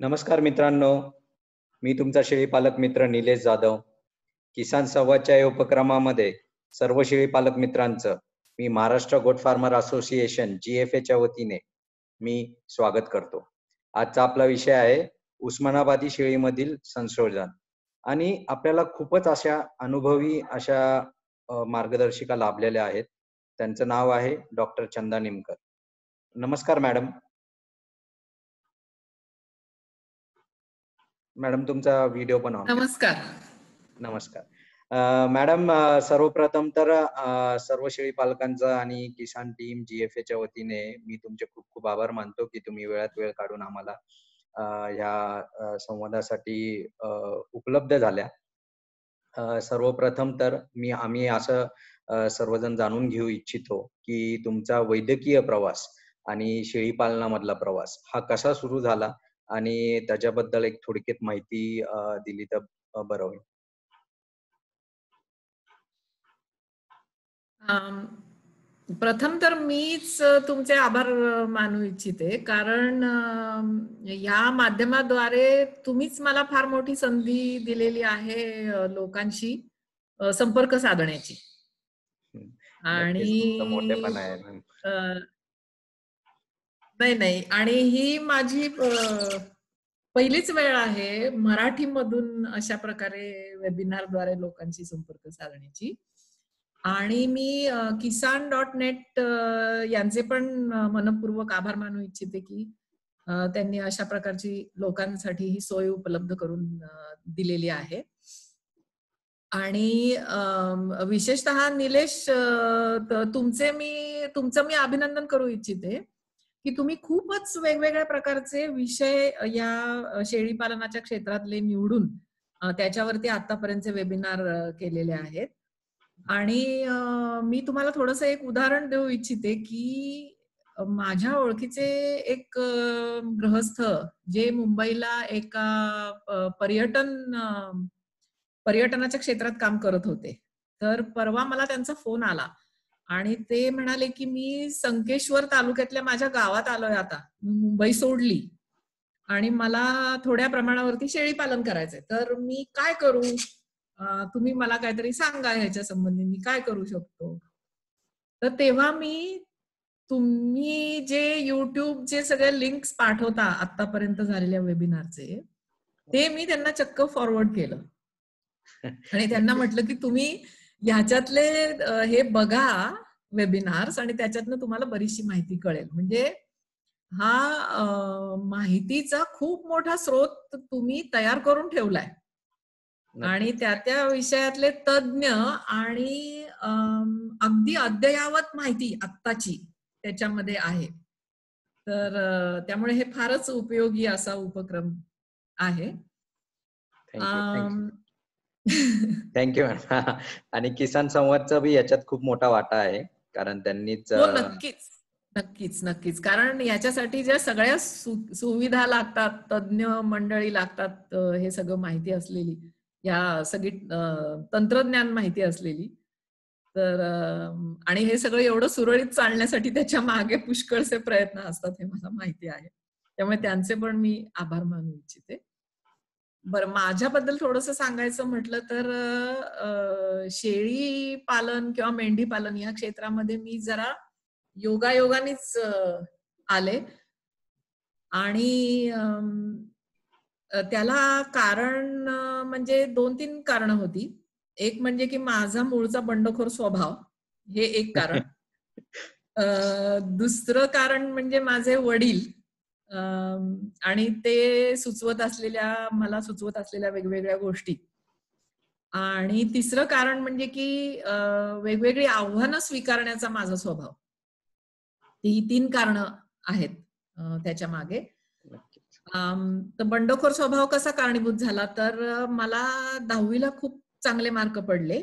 नमस्कार मित्रांनो, मी तुमचा शेळीपालक मित्र निलेश जाधव. किसान संवादच्या या उपक्रमामध्ये सर्व शेळीपालक मित्रांचं मी महाराष्ट्र गोट फार्मर असोसिएशन GFAच्या वतीने मी स्वागत करतो. आजचा आपला विषय आहे उस्मानाबादी शेळीमधील संशोधन आणि आपल्याला खूपच अशा अनुभवी अशा मार्गदर्शिका लाभलेल्या आहेत. त्यांचं नाव आहे डॉक्टर चंदा निमकर. नमस्कार मॅडम. मॅडम तुमचा व्हिडिओ पण ऑन करा. नमस्कार. नमस्कार. मॅडम सर्वप्रथम तर सर्व शेळी पालकांचा आणि किसान टीम GFAच्या वतीने मी तुमचे खूप खूप आभार मानतो की तुम्ही वेळात वेळ काढून आम्हाला ह्या संवादासाठी उपलब्ध झाल्या. सर्वप्रथम तर आम्ही असं सर्वजण जाणून घेऊ इच्छितो की तुमचा वैद्यकीय प्रवास आणि शेळी पालनामधला प्रवास हा कसा सुरू झाला आणि त्याच्याबद्दल एक थोडक्यात माहिती दिली तर बरं होईल. प्रथम तर मीच तुमचे आभार मानू इच्छिते, कारण या माध्यमाद्वारे तुम्हीच मला फार मोठी संधी दिलेली आहे लोकांशी संपर्क साधण्याची. नक्कीच तुमचा आणि मोठेपणा आहे. नाही, आणि ही माझी पहिलीच वेळ आहे मराठीमधून अशा प्रकारे वेबिनारद्वारे लोकांशी संपर्क साधण्याची. आणि मी kisan.net यांचे पण मनपूर्वक आभार मानू इच्छिते की त्यांनी अशा प्रकारची लोकांसाठी ही सोय उपलब्ध करून दिलेली आहे. आणि विशेषतः निलेश, तुमचं मी अभिनंदन करू इच्छिते की तुम्ही खूपच वेगवेगळ्या प्रकारचे विषय या शेळी पालनाच्या क्षेत्रातले निवडून त्याच्यावरती आतापर्यंतचे वेबिनार केलेले आहेत. आणि मी तुम्हाला थोडंसं एक उदाहरण देऊ इच्छिते की माझ्या ओळखीचे एक गृहस्थ जे मुंबईला एका पर्यटनाच्या क्षेत्रात काम करत होते. तर परवा मला त्यांचा फोन आला आणि ते म्हणाले की मी संकेश्वर तालुक्यातल्या माझ्या गावात आलोय, आता मुंबई सोडली आणि मला थोड्या प्रमाणावरती शेळी पालन करायचंय, तर मी काय करू? तुम्ही मला काहीतरी सांगा ह्याच्या संबंधी, मी काय करू शकतो. तर तेव्हा तुम्ही जे युट्यूबचे सगळे लिंक्स पाठवता आतापर्यंत झालेल्या वेबिनारचे, ते मी त्यांना चक्क फॉरवर्ड केलं आणि त्यांना म्हटलं की तुम्ही ह्याच्यातले हे बघा वेबिनार्स आणि त्याच्यातनं तुम्हाला बरीचशी माहिती कळेल. म्हणजे हा माहितीचा खूप मोठा स्रोत तुम्ही तयार करून ठेवलाय आणि त्या विषयातले तज्ञ आणि अगदी अद्ययावत माहिती आत्ताची त्याच्यामध्ये आहे. तर त्यामुळे हे फारच उपयोगी असा उपक्रम आहे. Thank you madam. आणि किसान संवादचा बी याच्यात खूप मोठा वाटा आहे, कारण त्यांनीच. हो, नक्कीच. कारण याच्यासाठी ज्या सगळ्या सुविधा लागतात, तज्ञ मंडळी लागतात, हे सगळं माहिती असलेली, या सगळी तंत्रज्ञान माहिती असलेली, तर आणि हे सगळं एवढं सुरळीत चालण्यासाठी त्याच्या मागे पुष्कळसे प्रयत्न असतात हे मला माहिती आहे. त्यामुळे त्यांचे पण मी आभार मानू इच्छिते. बरं, माझ्याबद्दल थोडंसं सांगायचं म्हटलं तर शेळी पालन किंवा मेंढी पालन या क्षेत्रामध्ये मी जरा योगायोगानेच आले आणि त्याला कारण म्हणजे 2-3 कारणं होती. एक म्हणजे की माझा मूळचा बंडखोर स्वभाव, हे एक कारण. दुसरं कारण म्हणजे माझे वडील आणि ते मला सुचवत असलेल्या वेगवेगळ्या गोष्टी. आणि तिसरं कारण म्हणजे की वेगवेगळी आव्हानं स्वीकारण्याचा माझा स्वभाव. ही 3 कारणं आहेत त्याच्या मागे. तर बंडखोर स्वभाव कसा कारणीभूत झाला, तर मला 10वीला खूप चांगले मार्क पडले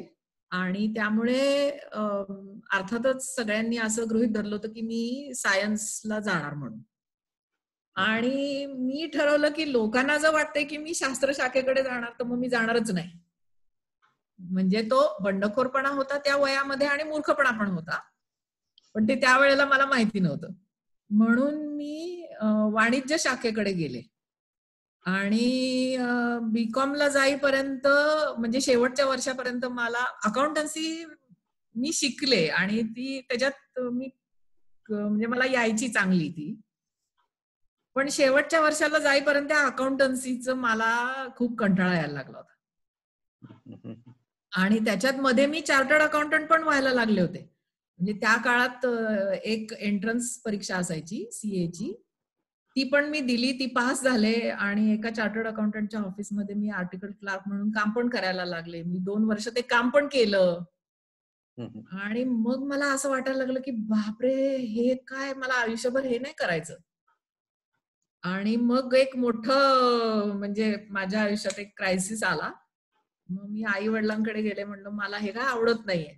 आणि त्यामुळे अर्थातच सगळ्यांनी असं गृहीत धरलं होतं की मी सायन्सला जाणार म्हणून. आणि मी ठरवलं की लोकांना जर वाटतंय की मी शास्त्र शाखेकडे जाणार, तर मग मी जाणारच नाही. म्हणजे तो बंडखोरपणा होता त्या वयामध्ये आणि मूर्खपणा पण होता, पण ते त्यावेळेला मला माहिती नव्हतं. म्हणून मी वाणिज्य शाखेकडे गेले आणि बीकॉमला जाईपर्यंत म्हणजे शेवटच्या वर्षापर्यंत मला अकाउंटन्सी मी शिकले आणि ती त्याच्यात मी म्हणजे मला यायची चांगली ती. पण शेवटच्या वर्षाला जाईपर्यंत त्या अकाउंटन्सीचं मला खूप कंटाळा यायला लागला होता. आणि त्याच्यात मध्ये मी चार्टर्ड अकाउंटंट पण व्हायला लागले होते. म्हणजे त्या काळात एक एंट्रन्स परीक्षा असायची सीएची, ती पण मी दिली, ती पास झाले आणि एका चार्टर्ड अकाउंटंटच्या ऑफिसमध्ये मी आर्टिकल क्लार्क म्हणून काम पण करायला लागले. मी 2 वर्ष ते काम पण केलं. आणि मग मला असं वाटायला लागलं की बापरे, हे काय, मला आयुष्यभर हे नाही करायचं. आणि मग एक मोठं म्हणजे माझ्या आयुष्यात एक क्रायसिस आला. मग मी आई वडिलांकडे गेले, म्हणलं मला हे काय आवडत नाहीये.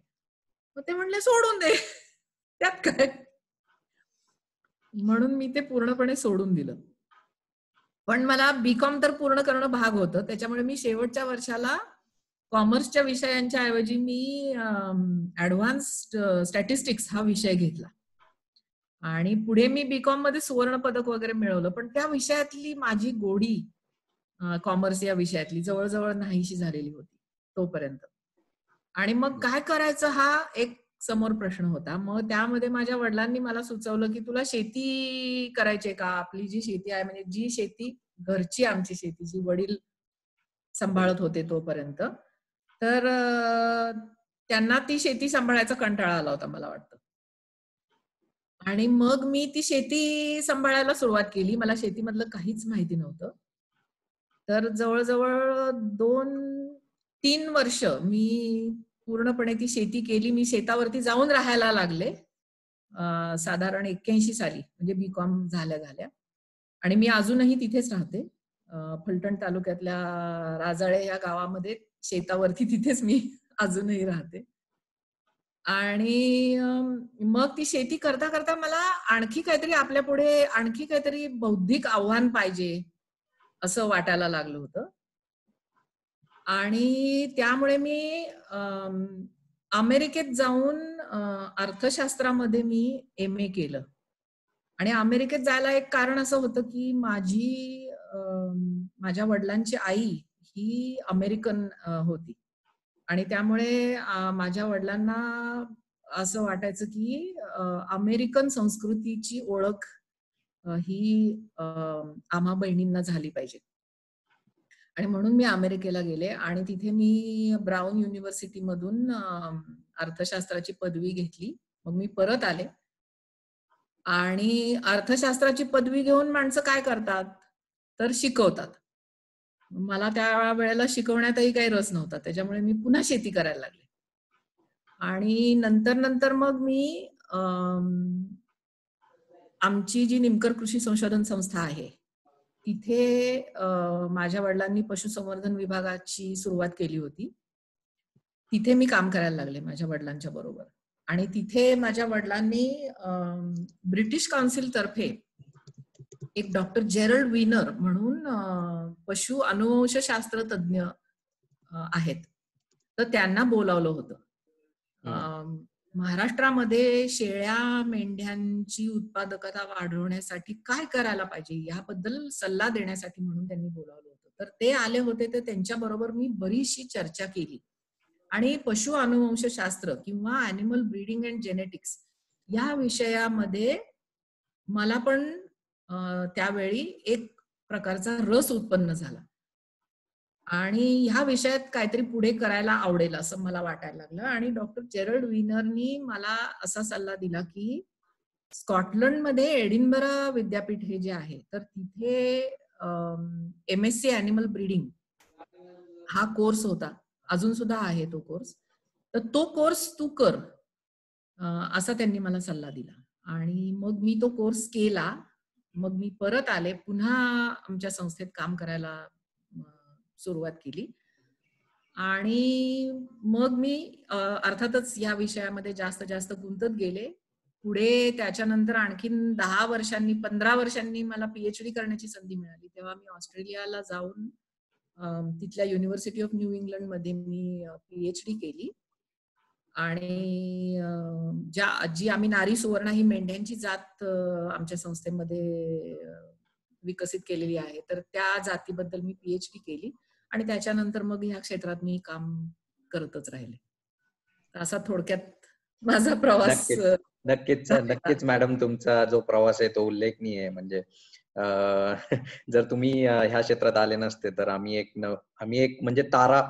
मग ते म्हणले सोडून दे, त्यात काय. म्हणून मी ते पूर्णपणे सोडून दिलं. पण मला बीकॉम तर पूर्ण करणं भाग होतं, त्याच्यामुळे मी शेवटच्या वर्षाला कॉमर्सच्या विषयांच्या ऐवजी मी ऍडव्हान्स्ड स्टॅटिस्टिक्स हा विषय घेतला. आणि पुढे मी बीकॉम मध्ये सुवर्ण पदक वगैरे मिळवलं. पण त्या विषयातली माझी गोडी कॉमर्स या विषयातली जवळजवळ नाहीशी झालेली होती तोपर्यंत. आणि मग काय करायचं हा एक समोर प्रश्न होता. मग त्यामध्ये माझ्या वडिलांनी मला सुचवलं की तुला शेती करायची का, आपली जी शेती आहे म्हणजे जी शेती घरची आमची शेती जी वडील सांभाळत होते तोपर्यंत, तर त्यांना ती शेती सांभाळायचा कंटाळा आला होता मला वाटतं. आणि मग मी ती शेती सांभाळायला सुरुवात केली. मला शेतीमधलं काहीच माहिती नव्हतं. तर जवळजवळ 2-3 वर्ष मी पूर्णपणे ती शेती केली. मी शेतावरती जाऊन राहायला लागले साधारण 81 साली, म्हणजे बीकॉम झाल्या. आणि मी अजूनही तिथेच राहते. फलटण तालुक्यातल्या राजाळे या गावामध्ये शेतावरती तिथेच मी अजूनही राहते. आणि मग ती शेती करता करता मला आणखी काहीतरी आपल्या पुढे आणखी काहीतरी बौद्धिक आव्हान पाहिजे असं वाटायला लागलं होतं. आणि त्यामुळे मी अमेरिकेत जाऊन अर्थशास्त्रामध्ये मी MA केलं. आणि अमेरिकेत जायला एक कारण असं होतं की माझ्या वडिलांची आई ही अमेरिकन होती. आणि त्यामुळे माझ्या वडिलांना असं वाटायचं की अमेरिकन संस्कृतीची ओळख ही आम्हा बहिणींना झाली पाहिजे. आणि म्हणून मी अमेरिकेला गेले आणि तिथे मी ब्राऊन युनिव्हर्सिटी मधून अर्थशास्त्राची पदवी घेतली. मग मी परत आले. आणि अर्थशास्त्राची पदवी घेऊन माणसं काय करतात, तर शिकवतात. मला त्या वेळेला शिकवण्यातही काही रस नव्हता, त्याच्यामुळे मी पुन्हा शेती करायला लागले. आणि नंतर मग मी आमची जी निमकर कृषी संशोधन संस्था आहे तिथे माझ्या वडिलांनी पशुसंवर्धन विभागाची सुरुवात केली होती. तिथे मी काम करायला लागले माझ्या वडिलांच्या बरोबर. आणि तिथे माझ्या वडिलांनी ब्रिटिश काउन्सिल तर्फे एक डॉक्टर जेरल्ड विनर म्हणून पशु अनुवंशशास्त्र तज्ञ आहेत, तर त्यांना बोलावलं होतं. महाराष्ट्रामध्ये शेळ्या मेंढ्यांची उत्पादकता वाढवण्यासाठी काय करायला पाहिजे याबद्दल सल्ला देण्यासाठी म्हणून त्यांनी बोलावलं होतं. तर ते आले होते, तर त्यांच्या बरोबर मी बरीचशी चर्चा केली. आणि पशु अनुवंशशास्त्र किंवा ॲनिमल ब्रीडिंग अँड जेनेटिक्स या विषयामध्ये मला पण त्यावेळी एक प्रकारचा रस उत्पन्न झाला. आणि ह्या विषयात काहीतरी पुढे करायला आवडेल असं मला वाटायला लागलं. आणि डॉक्टर जेरल्ड विनरनी मला असा सल्ला दिला की स्कॉटलंडमध्ये एडिनबरा विद्यापीठ हे जे आहे, तर तिथे MSc ॲनिमल ब्रीडिंग हा कोर्स होता, अजून सुद्धा आहे तो कोर्स. तर तो कोर्स तू कर असा त्यांनी मला सल्ला दिला. आणि मग मी तो कोर्स केला. मग मी परत आले, पुन्हा आमच्या संस्थेत काम करायला सुरुवात केली. आणि मग मी अर्थातच या विषयामध्ये जास्त गुंतत गेले. पुढे त्याच्यानंतर आणखीन 10 वर्षांनी 15 वर्षांनी मला PhD करण्याची संधी मिळाली. तेव्हा मी ऑस्ट्रेलियाला जाऊन तिथल्या युनिव्हर्सिटी ऑफ न्यू इंग्लंड मध्ये मी PhD केली. आणि जी आम्ही नारी सुवर्णा ही मेंढ्यांची जात आमच्या संस्थेमध्ये विकसित केलेली आहे. तर त्या जातीबद्दल मी PhD केली आणि त्याच्यानंतर मग ह्या क्षेत्रात मी काम करतच राहिले. असा थोडक्यात माझा प्रवास नक्कीच नक्कीच झालेला नक्कीच मॅडम, तुमचा जो प्रवास आहे तो उल्लेखनीय आहे. म्हणजे जर तुम्ही ह्या क्षेत्रात आले नसते तर आम्ही एक म्हणजे तारा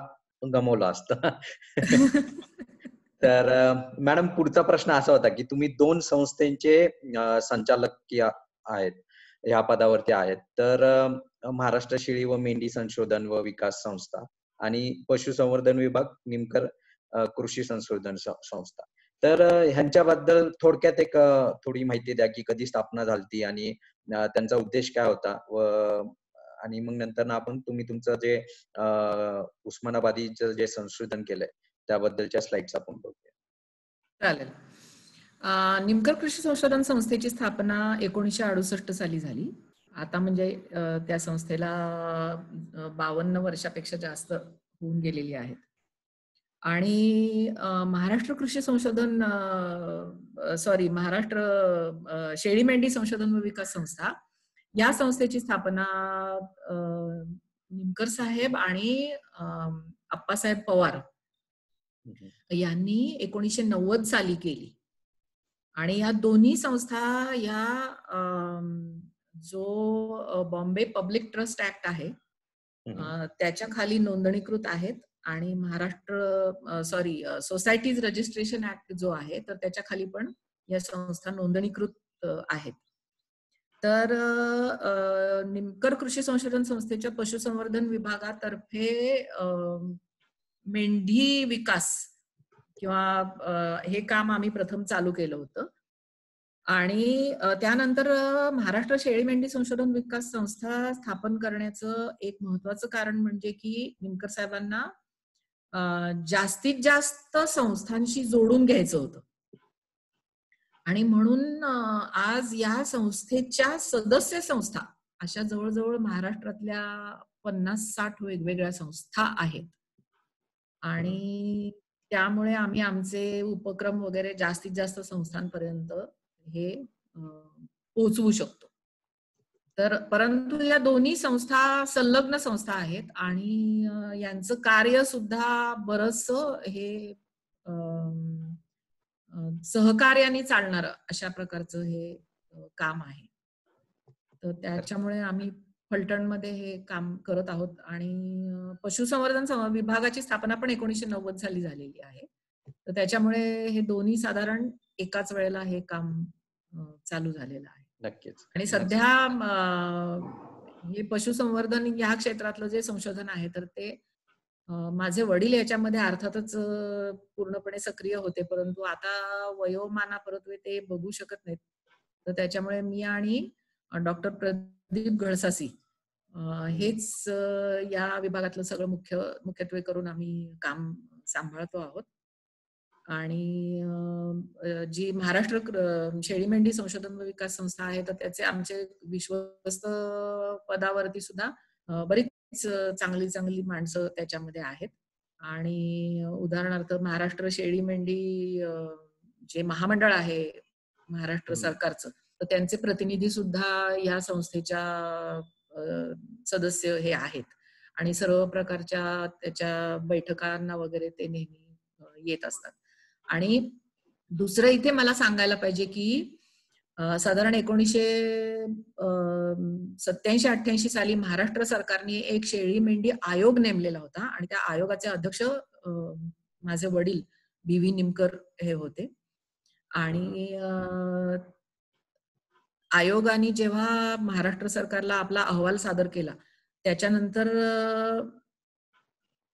गमावला असता. तर मॅडम, पुढचा प्रश्न असा होता की तुम्ही 2 संस्थेचे संचालकीय आहेत, ह्या पदावरती आहेत. तर महाराष्ट्र शेळी व मेंढी संशोधन व विकास संस्था आणि पशुसंवर्धन विभाग, निमकर कृषी संशोधन संस्था. तर ह्यांच्याबद्दल थोडक्यात एक थोडी माहिती द्या की कधी स्थापना झालती आणि त्यांचा उद्देश काय होता, आणि मग नंतर आपण तुम्ही तुमचं जे उस्मानाबादीचं जे संशोधन केलंय त्याबद्दलच्या स्लाइड्स आपण बघूया. चालेल. निमकर कृषी संशोधन संस्थेची स्थापना 1968 साली झाली. आता म्हणजे त्या संस्थेला 52 वर्षापेक्षा जास्त होऊन गेलेली आहेत. आणि महाराष्ट्र कृषी संशोधन महाराष्ट्र शेळी मेंढी संशोधन व विकास संस्था, या संस्थेची स्थापना निमकर साहेब आणि आप्पासाहेब पवार यांनी 1990 साली केली. आणि या दोन्ही संस्था या जो बॉम्बे पब्लिक ट्रस्ट ऍक्ट आहे त्याच्या खाली नोंदणीकृत आहेत आणि महाराष्ट्र सोसायटीज रजिस्ट्रेशन ऍक्ट जो आहे तर त्याच्या खाली पण या संस्था नोंदणीकृत आहेत. तर निमकर कृषी संशोधन संस्थेच्या पशुसंवर्धन विभागातर्फे मेंढी विकास किंवा हे काम आम्ही प्रथम चालू केलं होतं. आणि त्यानंतर महाराष्ट्र शेळी मेंढी संशोधन विकास संस्था स्थापन करण्याचं एक महत्वाचं कारण म्हणजे की निमकर साहेबांना जास्तीत जास्त संस्थांशी जोडून घ्यायचं होतं. आणि म्हणून आज या संस्थेच्या सदस्य संस्था अशा जवळजवळ महाराष्ट्रातल्या 50-60 वेगवेगळ्या संस्था आहेत. आणि त्यामुळे आम्ही आमचे उपक्रम वगैरे जास्तीत जास्त संस्थांपर्यंत हे पोहोचवू शकतो. तर परंतु या दोन्ही संस्था संलग्न संस्था आहेत आणि यांचं कार्य सुद्धा बरंचसं हे सहकार्याने चालणारं अशा प्रकारचं हे काम आहे. तर त्याच्यामुळे आम्ही फलटणमध्ये हे काम करत आहोत आणि पशुसंवर्धन विभागाची स्थापना पण 1990 साली झालेली आहे. तर त्याच्यामुळे हे दोन्ही साधारण एकाच वेळेला हे काम चालू झालेलं आहे. नक्कीच. आणि सध्या हे पशुसंवर्धन या क्षेत्रातलं जे संशोधन आहे तर ते माझे वडील याच्यामध्ये अर्थातच पूर्णपणे सक्रिय होते, परंतु आता वयोमानापरत्वे ते बघू शकत नाहीत. तर त्याच्यामुळे मी आणि डॉक्टर प्रदीप घळसासी हेच या विभागातलं सगळं मुख्यत्वे करून आम्ही काम सांभाळतो आहोत. आणि जी महाराष्ट्र शेळी मेंढी संशोधन व विकास संस्था आहे तर त्याचे आमचे विश्वस्त पदावरती सुद्धा बरीच चांगली माणसं त्याच्यामध्ये आहेत. आणि उदाहरणार्थ महाराष्ट्र शेळी मेंढी जे महामंडळ आहे महाराष्ट्र सरकारचं, तर त्यांचे प्रतिनिधी सुद्धा या संस्थेच्या सदस्य हे आहेत आणि सर्व प्रकारच्या त्याच्या बैठकांना वगैरे ते नेहमी येत असतात. आणि दुसरं इथे मला सांगायला पाहिजे की साधारण 1987-88 साली महाराष्ट्र सरकारने एक शेळी मेंढी आयोग नेमलेला होता आणि त्या आयोगाचे अध्यक्ष माझे वडील BV निमकर हे होते. आणि आयोगाने जेव्हा महाराष्ट्र सरकारला आपला अहवाल सादर केला त्याच्यानंतर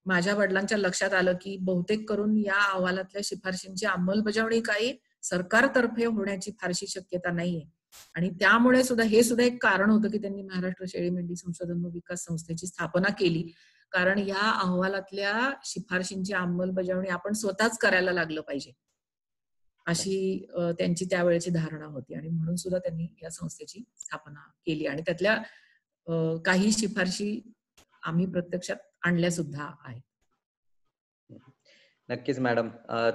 माझ्या वडिलांच्या लक्षात आलं की बहुतेक करून या अहवालातल्या शिफारशींची अंमलबजावणी काही सरकारतर्फे होण्याची फारशी शक्यता नाहीये. आणि त्यामुळे सुद्धा हे सुद्धा एक कारण होतं की त्यांनी महाराष्ट्र शेळी मेंढी संशोधन व विकास संस्थेची स्थापना केली, कारण या अहवालातल्या शिफारशींची अंमलबजावणी आपण स्वतःच करायला लागलं पाहिजे अशी त्यांची त्यावेळेची धारणा होती. आणि म्हणून सुद्धा त्यांनी या संस्थेची स्थापना केली आणि त्यातल्या काही शिफारशी आम्ही प्रत्यक्षात आणल्या सुद्धा आहेत. नक्कीच मॅडम.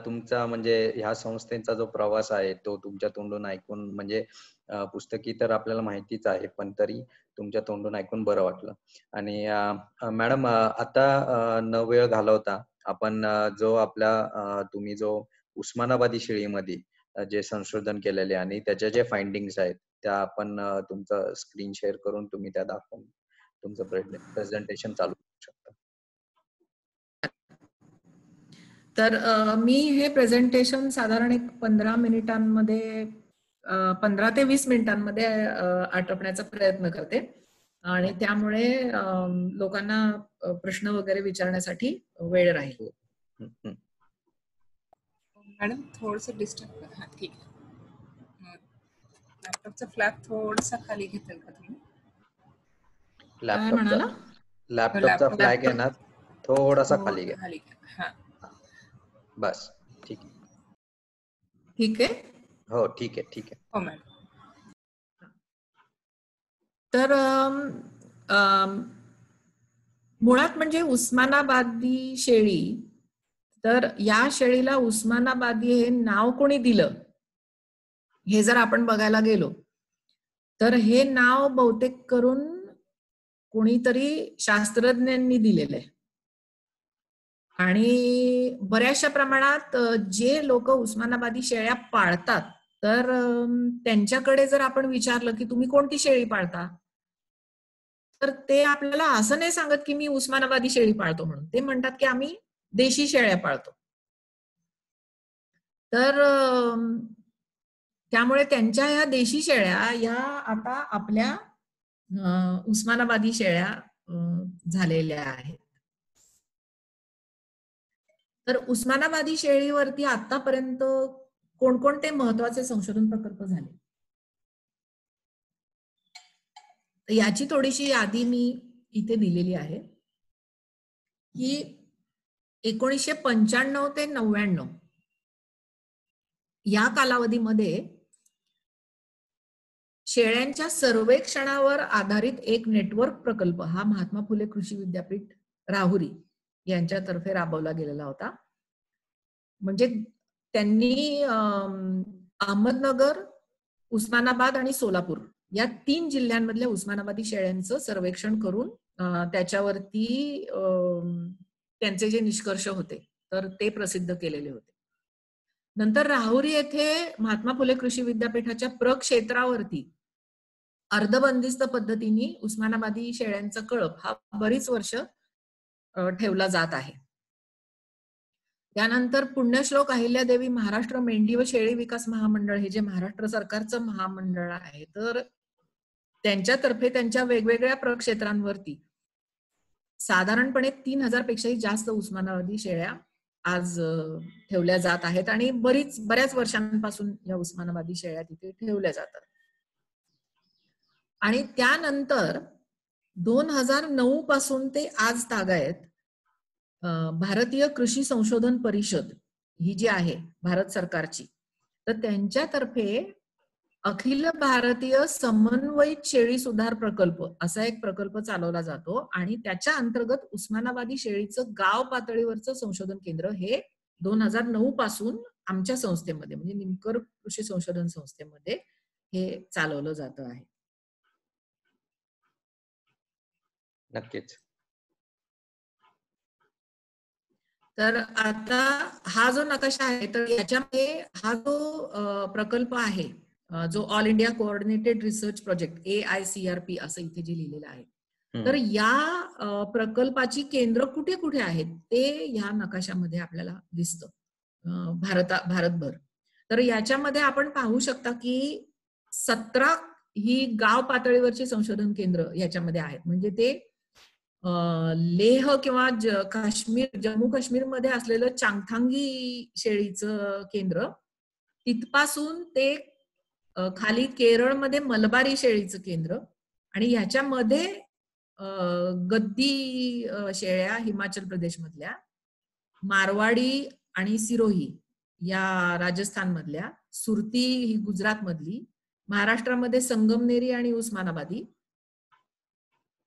तुमचा म्हणजे ह्या संस्थेचा जो प्रवास आहे तो तुमच्या तोंडून ऐकून म्हणजे पुस्तकी तर आपल्याला माहितीच आहे, पण तरी तुमच्या तोंडून ऐकून बरं वाटलं. आणि मॅडम, आता न वेळ घालवता आपण जो आपला तुम्ही जो उस्मानाबादी शेळीमध्ये जे संशोधन केलेले आणि त्याच्या जे फाइंडिंग्स आहेत त्या आपण तुमचं स्क्रीन शेअर करून तुम्ही त्या दाखवून तुमचं प्रेझेंटेशन चालू करू शकता. तर मी हे प्रेझेंटेशन साधारण एक 15 मिनिटांमध्ये 15 ते 20 मिनिटांमध्ये आटपण्याचा प्रयत्न करते आणि त्यामुळे लोकांना प्रश्न वगैरे विचारण्यासाठी वेळ राहील. हं, हं. मॅडम थोडंसं डिस्टर्ब करा. ठीक आहे. लॅपटॉपचा फ्लॅप थोडासा खाली घेताल का तुम्ही? काय म्हणाला? लॅपटॉपचा फ्लॅग आहे ना थोडासा खाली घ्या. खाली घ्या. हा. बस ठीक आहे. ठीक आहे. हो ठीक आहे, ठीक आहे. हो मॅडम. तर मुळात म्हणजे उस्मानाबादी शेळी, तर या शेळीला उस्मानाबादी हे नाव कोणी दिलं हे जर आपण बघायला गेलो तर हे नाव बहुतेक करून कोणीतरी शास्त्रज्ञांनी दिलेलं आहे. आणि बऱ्याचशा प्रमाणात जे लोक उस्मानाबादी शेळ्या पाळतात तर त्यांच्याकडे जर आपण विचारलं की तुम्ही कोणती शेळी पाळता, तर ते आपल्याला असं नाही सांगत की मी उस्मानाबादी शेळी पाळतो म्हणून. ते म्हणतात की आम्ही देशी शेळ्या पाळतो. तर त्यामुळे त्यांच्या ह्या देशी शेळ्या या आता आपल्या उस्मानाबादी शेळ्या झालेल्या आहेत. तर उस्मानाबादी शेळीवरती आतापर्यंत कोणकोणते महत्वाचे संशोधन प्रकल्प झाले याची थोडीशी यादी मी इथे दिलेली आहे. की 1995 ते 99 या कालावधीमध्ये शेळ्यांच्या सर्वेक्षणावर आधारित एक नेटवर्क प्रकल्प हा महात्मा फुले कृषी विद्यापीठ राहुरी यांच्यातर्फे राबवला गेलेला होता. म्हणजे त्यांनी अहमदनगर, उस्मानाबाद आणि सोलापूर या 3 जिल्ह्यांमधल्या उस्मानाबादी शेळ्यांचं सर्वेक्षण करून त्याच्यावरती त्यांचे जे निष्कर्ष होते तर ते प्रसिद्ध केलेले होते. नंतर राहुरी येथे महात्मा फुले कृषी विद्यापीठाच्या प्रक्षेत्रावरती अर्धबंदिस्त पद्धतीने उस्मानाबादी शेळ्यांचा कळप हा बरीच वर्ष ठेवला जात आहे. त्यानंतर पुण्यश्लोक अहिल्यादेवी महाराष्ट्र मेंढी व शेळी विकास महामंडळ हे जे महाराष्ट्र सरकारचं महामंडळ आहे तर त्यांच्यातर्फे त्यांच्या वेगवेगळ्या प्रक्षेत्रांवरती साधारणपणे 3000 पेक्षाही जास्त उस्मानाबादी शेळ्या आज ठेवल्या जात आहेत आणि बऱ्याच वर्षांपासून या उस्मानाबादी शेळ्या तिथे ठेवल्या जातात. आणि त्यानंतर 2009 पासून ते आज तागायत भारतीय कृषी संशोधन परिषद ही जी आहे भारत सरकारची, तर त्यांच्यातर्फे अखिल भारतीय समन्वयित शेळी सुधार प्रकल्प असा एक प्रकल्प चालवला जातो आणि त्याच्या अंतर्गत उस्मानाबादी शेळीचं गाव पातळीवरचं संशोधन केंद्र हे 2009 पासून आमच्या संस्थेमध्ये म्हणजे निमकर कृषी संशोधन संस्थेमध्ये हे चालवलं जात आहे. नक्कीच. तर आता हा जो नकाशा आहे तर याच्यामध्ये हा जो प्रकल्प आहे जो all India coordinated research project AICRP असं इथे जे लिहिलेलं आहे, तर या प्रकल्पाची केंद्र कुठे कुठे आहेत ते ह्या नकाशामध्ये आपल्याला दिसतं भारतभर. तर याच्यामध्ये आपण पाहू शकता की 17 ही गाव पातळीवरची संशोधन केंद्र याच्यामध्ये आहेत. म्हणजे ते लेह किंवा जम्मू काश्मीर मध्ये असलेलं चांगथांगी शेळीचं केंद्र तिथपासून ते खाली केरळमध्ये मलबारी शेळीचं केंद्र आणि ह्याच्यामध्ये गद्दी शेळ्या हिमाचल प्रदेश मधल्या, मारवाडी आणि सिरोही या राजस्थान मधल्या, सुरती ही गुजरात मधली, महाराष्ट्रामध्ये संगमनेरी आणि उस्मानाबादी,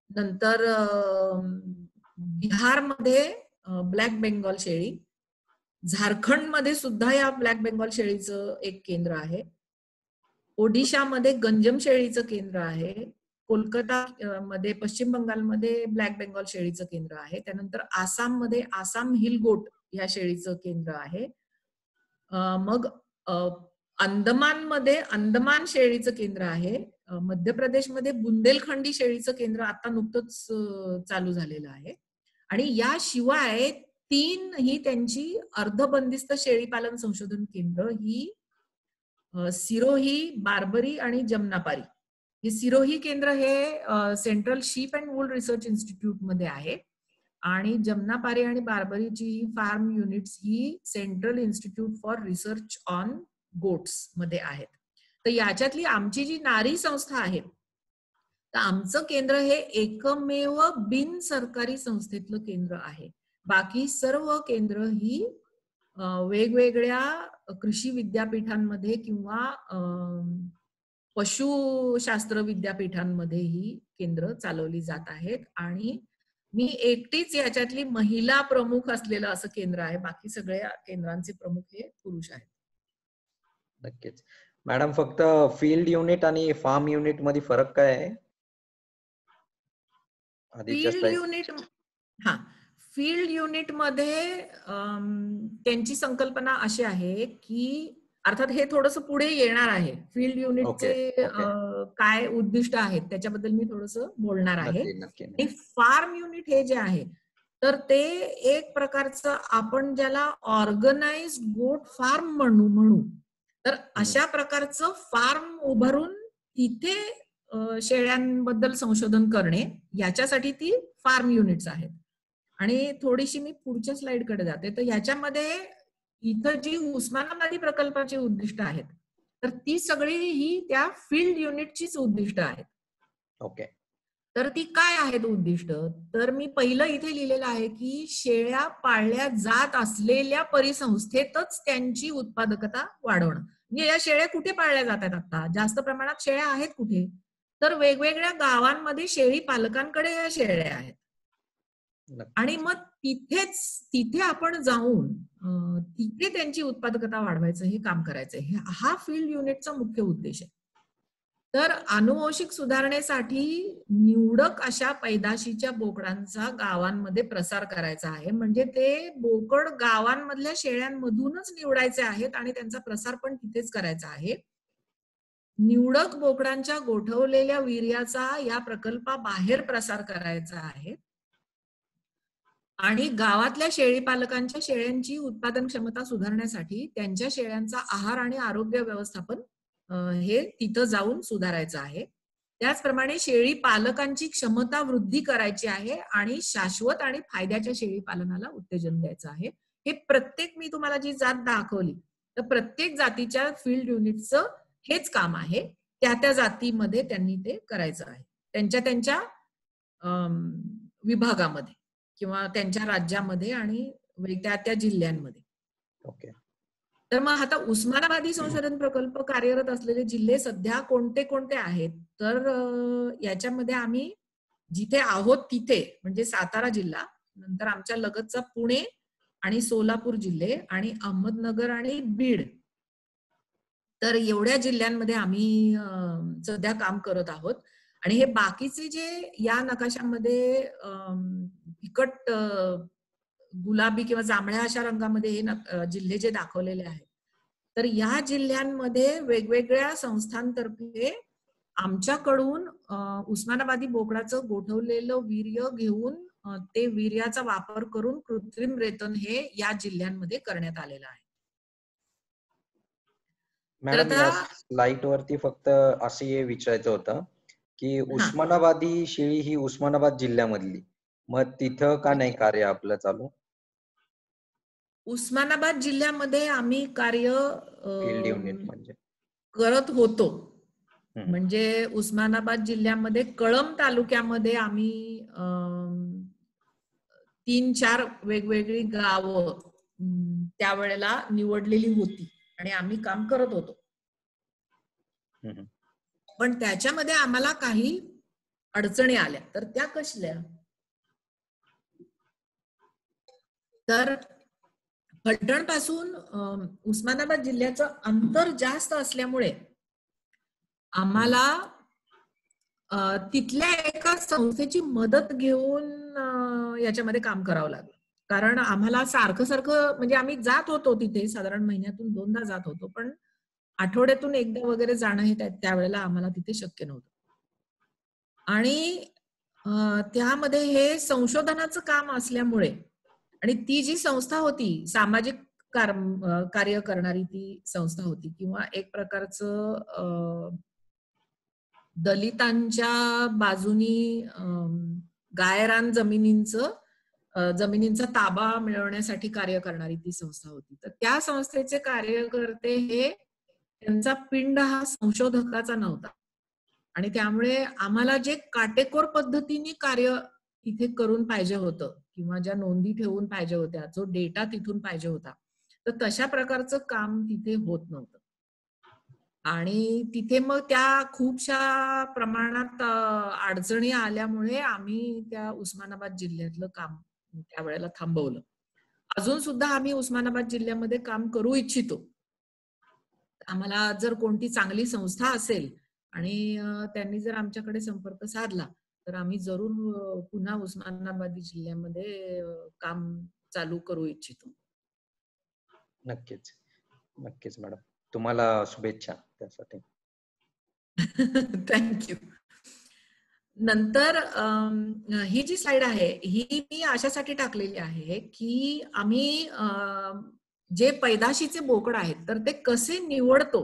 नंतर बिहारमध्ये ब्लॅक बेंगॉल शेळी, झारखंडमध्ये सुद्धा या ब्लॅक बेंगॉल शेळीचं एक केंद्र आहे. ओडिशामध्ये गंजम शेळीचं केंद्र आहे. कोलकाता मध्ये, पश्चिम बंगालमध्ये ब्लॅक बेंगॉल शेळीचं केंद्र आहे. त्यानंतर आसाममध्ये आसाम हिल गोट ह्या शेळीचं केंद्र आहे. मग अंदमानमध्ये अंदमान शेळीचं केंद्र आहे. मध्य प्रदेशमध्ये बुंदेलखंडी शेळीचं केंद्र आता नुकतंच चालू झालेलं आहे. आणि याशिवाय 3 ही त्यांची अर्धबंदिस्त शेळीपालन संशोधन केंद्र ही सिरोही, बार्बरी आणि जमनापारी. हे सिरोही केंद्र हे central sheep and wool research institute मध्ये आहे आणि जमनापारी आणि बार्बरीची फार्म युनिट्स ही central institute for research on goats मध्ये आहेत. तर याच्यातली आमची जी नारी संस्था आहे, तर आमचं केंद्र हे एकमेव बिन सरकारी संस्थेतलं केंद्र आहे. बाकी सर्व केंद्र ही वेगवेगळ्या कृषी विद्यापीठांमध्ये किंवा पशुशास्त्र विद्यापीठांमध्ये ही केंद्र चालवली जात आहेत. आणि मी एकटीच याच्यातली महिला प्रमुख असलेलं असं केंद्र आहे. बाकी सगळ्या केंद्रांचे प्रमुख हे पुरुष आहेत. नक्कीच मॅडम. फक्त फील्ड युनिट आणि फार्म युनिट मध्ये फरक काय आहे? फील्ड युनिट, फील्ड युनिट मध्ये त्यांची संकल्पना अशी आहे की, अर्थात हे थोडंसं पुढे येणार आहे. फील्ड युनिटचे काय उद्दिष्ट आहेत त्याच्याबद्दल मी थोडंसं बोलणार आहे. आणि फार्म युनिट हे जे आहे, तर ते एक प्रकारचं आपण ज्याला ऑर्गनाइज्ड गोट फार्म म्हणू, तर अशा प्रकारचं फार्म उभारून तिथे शेळ्यांबद्दल संशोधन करणे, याच्यासाठी ती फार्म युनिट्स आहेत. आणि थोडीशी मी पुढच्या स्लाइडकडे जाते. तर याच्यामध्ये इथं जी उस्मानाबादी प्रकल्पाची उद्दिष्ट आहेत, तर ती सगळी ही त्या फील्ड युनिटचीच उद्दिष्ट आहेत. ओके. तर ती काय आहेत उद्दिष्ट? तर मी पहिलं इथे लिहिलेलं आहे की शेळ्या पाळल्या जात असलेल्या परिसंस्थेतच त्यांची उत्पादकता वाढवणं. म्हणजे या शेळ्या कुठे पाळल्या जातात? आता जास्त प्रमाणात शेळ्या आहेत कुठे? तर वेगवेगळ्या गावांमध्ये शेळी पालकांकडे या शेळ्या आहेत. आणि मग तिथे आपण जाऊन तिथे त्यांची उत्पादकता वाढवायचं हे काम करायचं. हा फील्ड युनिटचा मुख्य उद्देश आहे. तर अनुवंशिक सुधारणेसाठी निवडक अशा पैदाशीच्या बोकडांचा गावांमध्ये प्रसार करायचा आहे. म्हणजे ते बोकड गावांमधल्या शेळ्यांमधूनच निवडायचे आहेत आणि त्यांचा प्रसार पण तिथेच करायचा आहे. निवडक बोकडांच्या गोठवलेल्या वीर्याचा या प्रकल्पाबाहेर प्रसार करायचा आहे. आणि गावातल्या शेळी पालकांच्या शेळ्यांची उत्पादन क्षमता सुधारण्यासाठी त्यांच्या शेळ्यांचा आहार आणि आरोग्य व्यवस्थापन हे तिथं जाऊन सुधारायचं आहे. त्याचप्रमाणे शेळी पालकांची क्षमता वृद्धी करायची आहे आणि शाश्वत आणि फायद्याच्या शेळी पालनाला उत्तेजन द्यायचं आहे. हे प्रत्येक, मी तुम्हाला जी जात दाखवली, तर प्रत्येक जातीच्या फील्ड युनिटचं हेच काम आहे. त्या जातीमध्ये त्यांनी ते करायचं आहे, त्यांच्या विभागामध्ये किंवा त्यांच्या राज्यामध्ये आणि त्या जिल्ह्यांमध्ये. ओके. तर मग आता उस्मानाबादी संशोधन प्रकल्प कार्यरत असलेले जिल्हे सध्या कोणते कोणते आहेत? तर याच्यामध्ये आम्ही जिथे आहोत तिथे म्हणजे सातारा जिल्हा, नंतर आमच्या लगतचा पुणे आणि सोलापूर जिल्हे आणि अहमदनगर आणि बीड, तर एवढ्या जिल्ह्यांमध्ये आम्ही सध्या काम करत आहोत. आणि हे बाकीचे जे या नकाशामध्ये फिकट गुलाबी किंवा जांभळ्या अशा रंगामध्ये हे जिल्हे जे दाखवलेले आहेत, तर या जिल्ह्यांमध्ये वेगवेगळ्या संस्थांतर्फे आमच्याकडून उस्मानाबादी बोकडाचं गोठवलेलं वीर्य घेऊन ते वीर्याचा वापर करून कृत्रिम रेतन हे या जिल्ह्यांमध्ये करण्यात आलेलं आहे. मॅडम, या स्लाइड वरती फक्त असं हे विचारायचं होतं की उस्मानाबादी शेळी ही उस्मानाबाद जिल्ह्यामधली, मग तिथं का नाही कार्य आपलं चालू? उस्मानाबाद जिल्ह्यामध्ये आम्ही कार्य फील्ड युनिट म्हणजे करत होतो. म्हणजे उस्मानाबाद जिल्ह्यामध्ये कळंब तालुक्यामध्ये आम्ही 3-4 वेगवेगळी गावं त्यावेळेला निवडलेली होती आणि आम्ही काम करत होतो. पण त्याच्यामध्ये आम्हाला काही अडचणी आल्या. तर त्या कसल्या? तर फलटण पासून उस्मानाबाद जिल्ह्याचं अंतर जास्त असल्यामुळे आम्हाला तिथल्या एका संस्थेची मदत घेऊन याच्यामध्ये काम करावं लागलं. कारण आम्हाला सारखं म्हणजे आम्ही जात होतो तिथे, साधारण महिन्यातून 2दा जात होतो, पण आठवड्यातून एकदा वगैरे जाणं हे त्यावेळेला आम्हाला तिथे शक्य नव्हतं. आणि त्यामध्ये हे संशोधनाचं काम असल्यामुळे, आणि ती जी संस्था होती, सामाजिक कार्य करणारी ती संस्था होती, किंवा एक प्रकारचं दलितांच्या बाजूनी गायरान जमिनींचा ताबा मिळवण्यासाठी कार्य करणारी ती संस्था होती. तर त्या संस्थेचे कार्यकर्ते हे, त्यांचा पिंड हा संशोधकाचा नव्हता, आणि त्यामुळे आम्हाला जे काटेकोर पद्धतीने कार्य इथे करून पाहिजे होतं, किंवा ज्या नोंदी ठेवून पाहिजे होत्या, जो डेटा तिथून पाहिजे होता, तर तशा प्रकारचं काम तिथे होत नव्हतं. आणि तिथे मग त्या खूपशा प्रमाणात अडचणी आल्यामुळे आम्ही त्या उस्मानाबाद जिल्ह्यातलं काम त्यावेळेला थांबवलं. अजून सुद्धा आम्ही उस्मानाबाद जिल्ह्यामध्ये काम करू इच्छितो. आम्हाला जर कोणती चांगली संस्था असेल आणि त्यांनी जर आमच्याकडे संपर्क साधला, तर आम्ही जरूर पुन्हा उस्मानाबाद जिल्ह्यामध्ये काम चालू करू इच्छितो. नक्कीच नक्कीच मॅडम, तुम्हाला शुभेच्छा त्यासाठी. थँक्यू. नंतर ही जी स्लाइड आहे, ही मी अशासाठी टाकलेली आहे की आम्ही जे पैदाशीचे बोकड आहेत, तर ते कसे निवडतो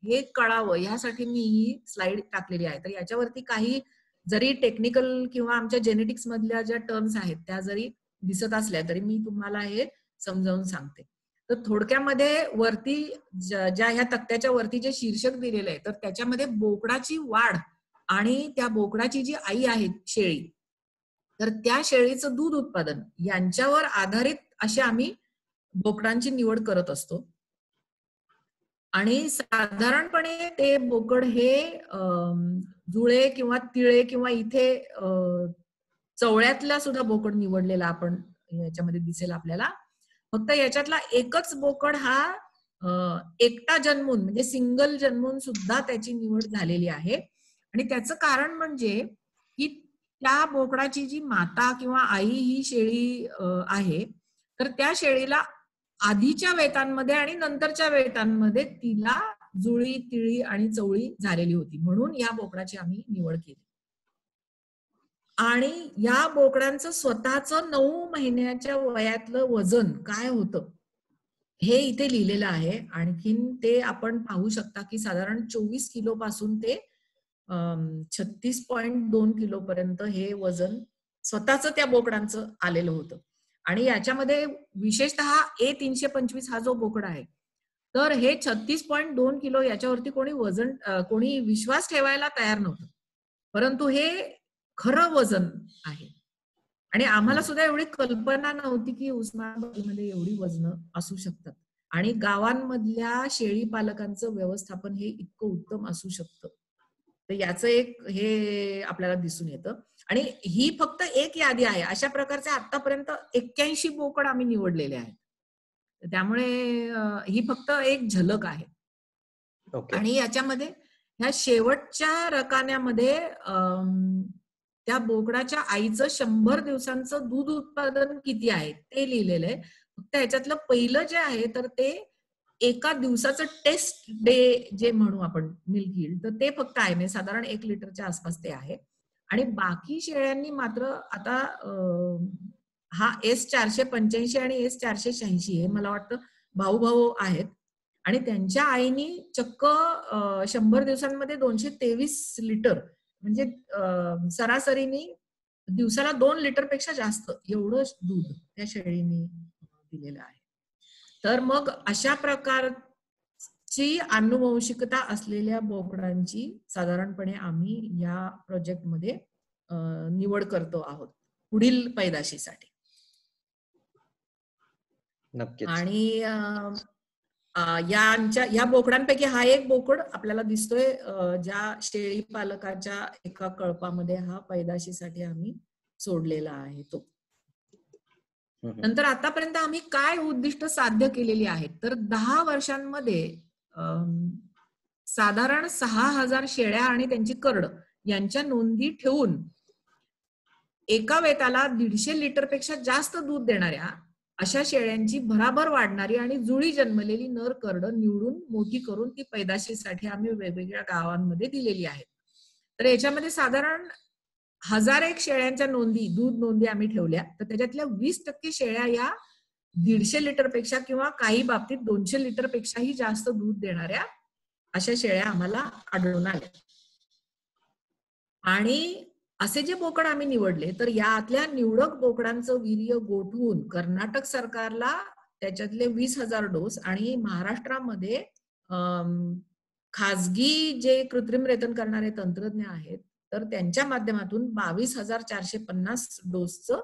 हे कळावं, यासाठी मी ही स्लाइड टाकलेली आहे. तर याच्यावरती काही जरी टेक्निकल किंवा आमच्या जेनेटिक्स मधल्या ज्या टर्म्स आहेत त्या जरी दिसत असल्या, तरी मी तुम्हाला हे समजावून सांगते. तर थोडक्यामध्ये वरती ज्या ह्या तक्त्याच्या वरती जे शीर्षक दिलेलं आहे, तर त्याच्यामध्ये बोकडाची वाढ आणि त्या बोकडाची जी आई आहे शेळी, तर त्या शेळीचं दूध उत्पादन यांच्यावर आधारित अशी आम्ही बोकडांची निवड करत असतो. आणि साधारणपणे ते बोकड हे जुळे किंवा तिळे किंवा इथे चवळ्यातला सुद्धा बोकड निवडलेला आपण याच्यामध्ये दिसेल आपल्याला. फक्त याच्यातला एकच बोकड हा एकटा जन्मून, म्हणजे सिंगल जन्मून सुद्धा त्याची निवड झालेली आहे. आणि त्याचं कारण म्हणजे की त्या बोकडाची जी माता किंवा आई ही शेळी आहे, तर त्या शेळीला आधीच्या वेतांमध्ये आणि नंतरच्या वेतांमध्ये तिला जुळी, तिळी आणि चवळी झालेली होती, म्हणून या बोकडाची आम्ही निवड केली. आणि या बोकडांचं स्वतःचं 9 महिन्याच्या वयातलं वजन काय होतं हे इथे लिहिलेलं आहे. आणखीन ते आपण पाहू शकता की साधारण 24 किलो पासून ते 36.2 किलो पर्यंत हे वजन स्वतःच त्या बोकडांचं आलेलं होतं. आणि याच्यामध्ये विशेषतः A325 हा जो बोकड आहे, तर हे 36.2 किलो याच्यावरती कोणी विश्वास ठेवायला तयार नव्हतं, परंतु हे खरं वजन आहे. आणि आम्हाला सुद्धा एवढी कल्पना नव्हती की उस्मानाबादमध्ये एवढी वजन असू शकतात, आणि गावांमधल्या शेळी पालकांचं व्यवस्थापन हे इतकं उत्तम असू शकतं. तर याचं एक हे आपल्याला दिसून येतं. आणि ही फक्त एक यादी आहे. अशा प्रकारचे आतापर्यंत 81 बोकड आम्ही निवडलेले आहेत. त्यामुळे ही फक्त एक झलक आहे. आणि याच्यामध्ये ह्या शेवटच्या रकान्यामध्ये त्या बोकडाच्या आईचं 100 दिवसांचं दूध उत्पादन किती आहे ते लिहिलेलं आहे. फक्त याच्यातलं पहिलं जे आहे, तर ते एका दिवसाचं टेस्ट डे जे म्हणू आपण मिल्क यील्ड, तर ते फक्त आहे, म्हणजे साधारण 1 लिटरच्या आसपास ते आहे. आणि बाकी शेळ्यांनी मात्र आता हा S485 आणि S486 हे मला वाटतं भाऊ आहेत, आणि त्यांच्या आईनी चक्क 100 दिवसांमध्ये 223 लिटर, म्हणजे सरासरीने दिवसाला 2 लिटर पेक्षा जास्त एवढं दूध त्या शेळीने दिलेलं आहे. तर मग अशा प्रकारची आनुवंशिकता असलेल्या बोकडांची साधारणपणे आम्ही या प्रोजेक्टमध्ये निवड करतो आहोत पुढील पैदाशीसाठी. आणि या बोकडांपैकी हा एक बोकड आपल्याला दिसतोय, ज्या शेळी पालकाच्या एका कळपामध्ये हा पैदाशीसाठी आम्ही सोडलेला आहे तो. नंतर आतापर्यंत आम्ही काय उद्दिष्ट साध्य केलेली आहेत, तर 10 वर्षांमध्ये साधारण 6,000 शेळ्या आणि त्यांची करड यांच्या नोंदी ठेवून एका वेताला 150 लिटरपेक्षा जास्त दूध देणाऱ्या अशा शेळ्यांची भराभर वाढणारी आणि जुळी जन्मलेली नर करड निवडून मोठी करून ती पैदाशीसाठी आम्ही वेगवेगळ्या गावांमध्ये दिलेली आहेत. तर याच्यामध्ये साधारण 1001 शेळ्यांच्या नोंदी, दूध नोंदी आम्ही ठेवल्या. तर त्याच्यातल्या 20% शेळ्या या 150 लिटरपेक्षा किंवा काही बाबतीत 200 लिटरपेक्षाही जास्त दूध देणाऱ्या अशा शेळ्या आम्हाला आढळून आल्या. आणि असे जे बोकड आम्ही निवडले, तर यातल्या निवडक बोकडांचं वीर्य गोठवून कर्नाटक सरकारला त्याच्यातले 20,000 डोस आणि महाराष्ट्रामध्ये खाजगी जे कृत्रिम रेतन करणारे तंत्रज्ञ आहेत, तर त्यांच्या माध्यमातून 22,450 डोसचं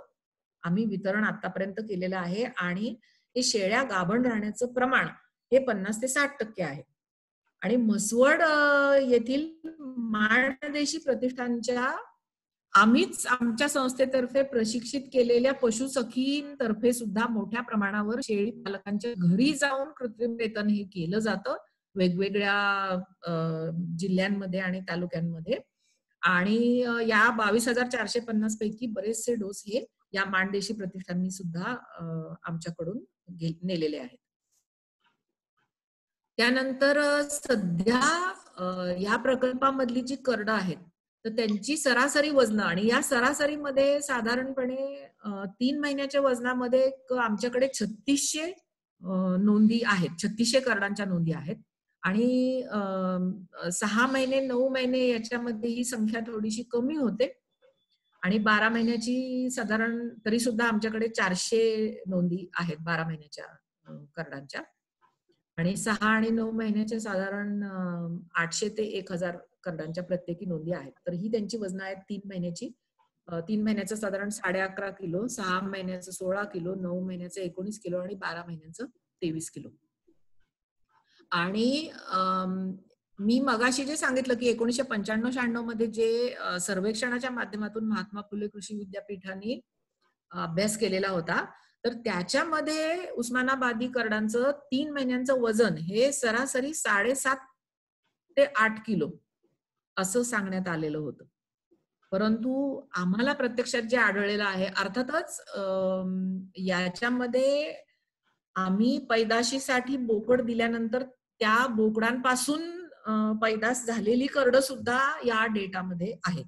आम्ही वितरण आतापर्यंत केलेलं आहे. आणि हे शेळ्या गाभण राहण्याचं प्रमाण हे 50 ते 60% आहे. आणि म्हसवड येथील माणदेशी प्रतिष्ठानच्या आम्हीच आमच्या संस्थेतर्फे प्रशिक्षित केलेल्या पशुसखींतर्फे सुद्धा मोठ्या प्रमाणावर शेळी पालकांच्या घरी जाऊन कृत्रिम रेतन हे केलं जातं वेगवेगळ्या जिल्ह्यांमध्ये आणि तालुक्यांमध्ये. आणि या 22,450 पैकी बरेचसे डोस हे या माणदेशी प्रतिष्ठाननी सुद्धा आमच्याकडून नेलेले आहेत. त्यानंतर सध्या या प्रकल्पामधली जी करडं आहेत, तर त्यांची सरासरी वजन आणि या सरासरीमध्ये साधारणपणे 3 महिन्याच्या वजनामध्ये आमच्याकडे 3600 नोंदी आहेत, 3600 करडांच्या नोंदी आहेत. आणि 6 महिने 9 महिने याच्यामध्ये ही संख्या थोडीशी कमी होते. आणि 12 महिन्याची साधारण तरी सुद्धा आमच्याकडे 400 नोंदी आहेत 12 महिन्याच्या करडांच्या. आणि 6 आणि 9 महिन्याच्या साधारण 800 ते 1000 करडांच्या प्रत्येकी नोंदी आहेत. तर ही त्यांची वजन आहेत 3 महिन्याची. 3 महिन्याचं साधारण 11.5 किलो, 6 महिन्याचं 16 किलो, 9 महिन्याचं 19 किलो आणि 12 महिन्याचं 23 किलो. आणि मी मगाशी जे सांगितलं की 1995-96 मध्ये जे सर्वेक्षणाच्या माध्यमातून महात्मा फुले कृषी विद्यापीठाने अभ्यास केलेला होता, तर त्याच्यामध्ये उस्मानाबादी करडांचं 3 महिन्यांचं वजन हे सरासरी 7.5 ते 8 किलो असं सांगण्यात आलेलं होतं. परंतु आम्हाला प्रत्यक्षात जे आढळलेलं आहे, अर्थातच याच्यामध्ये आम्ही पैदाशीसाठी बोकड दिल्यानंतर त्या बोकडांपासून पैदास झालेली करड सुद्धा या डेटामध्ये आहेत.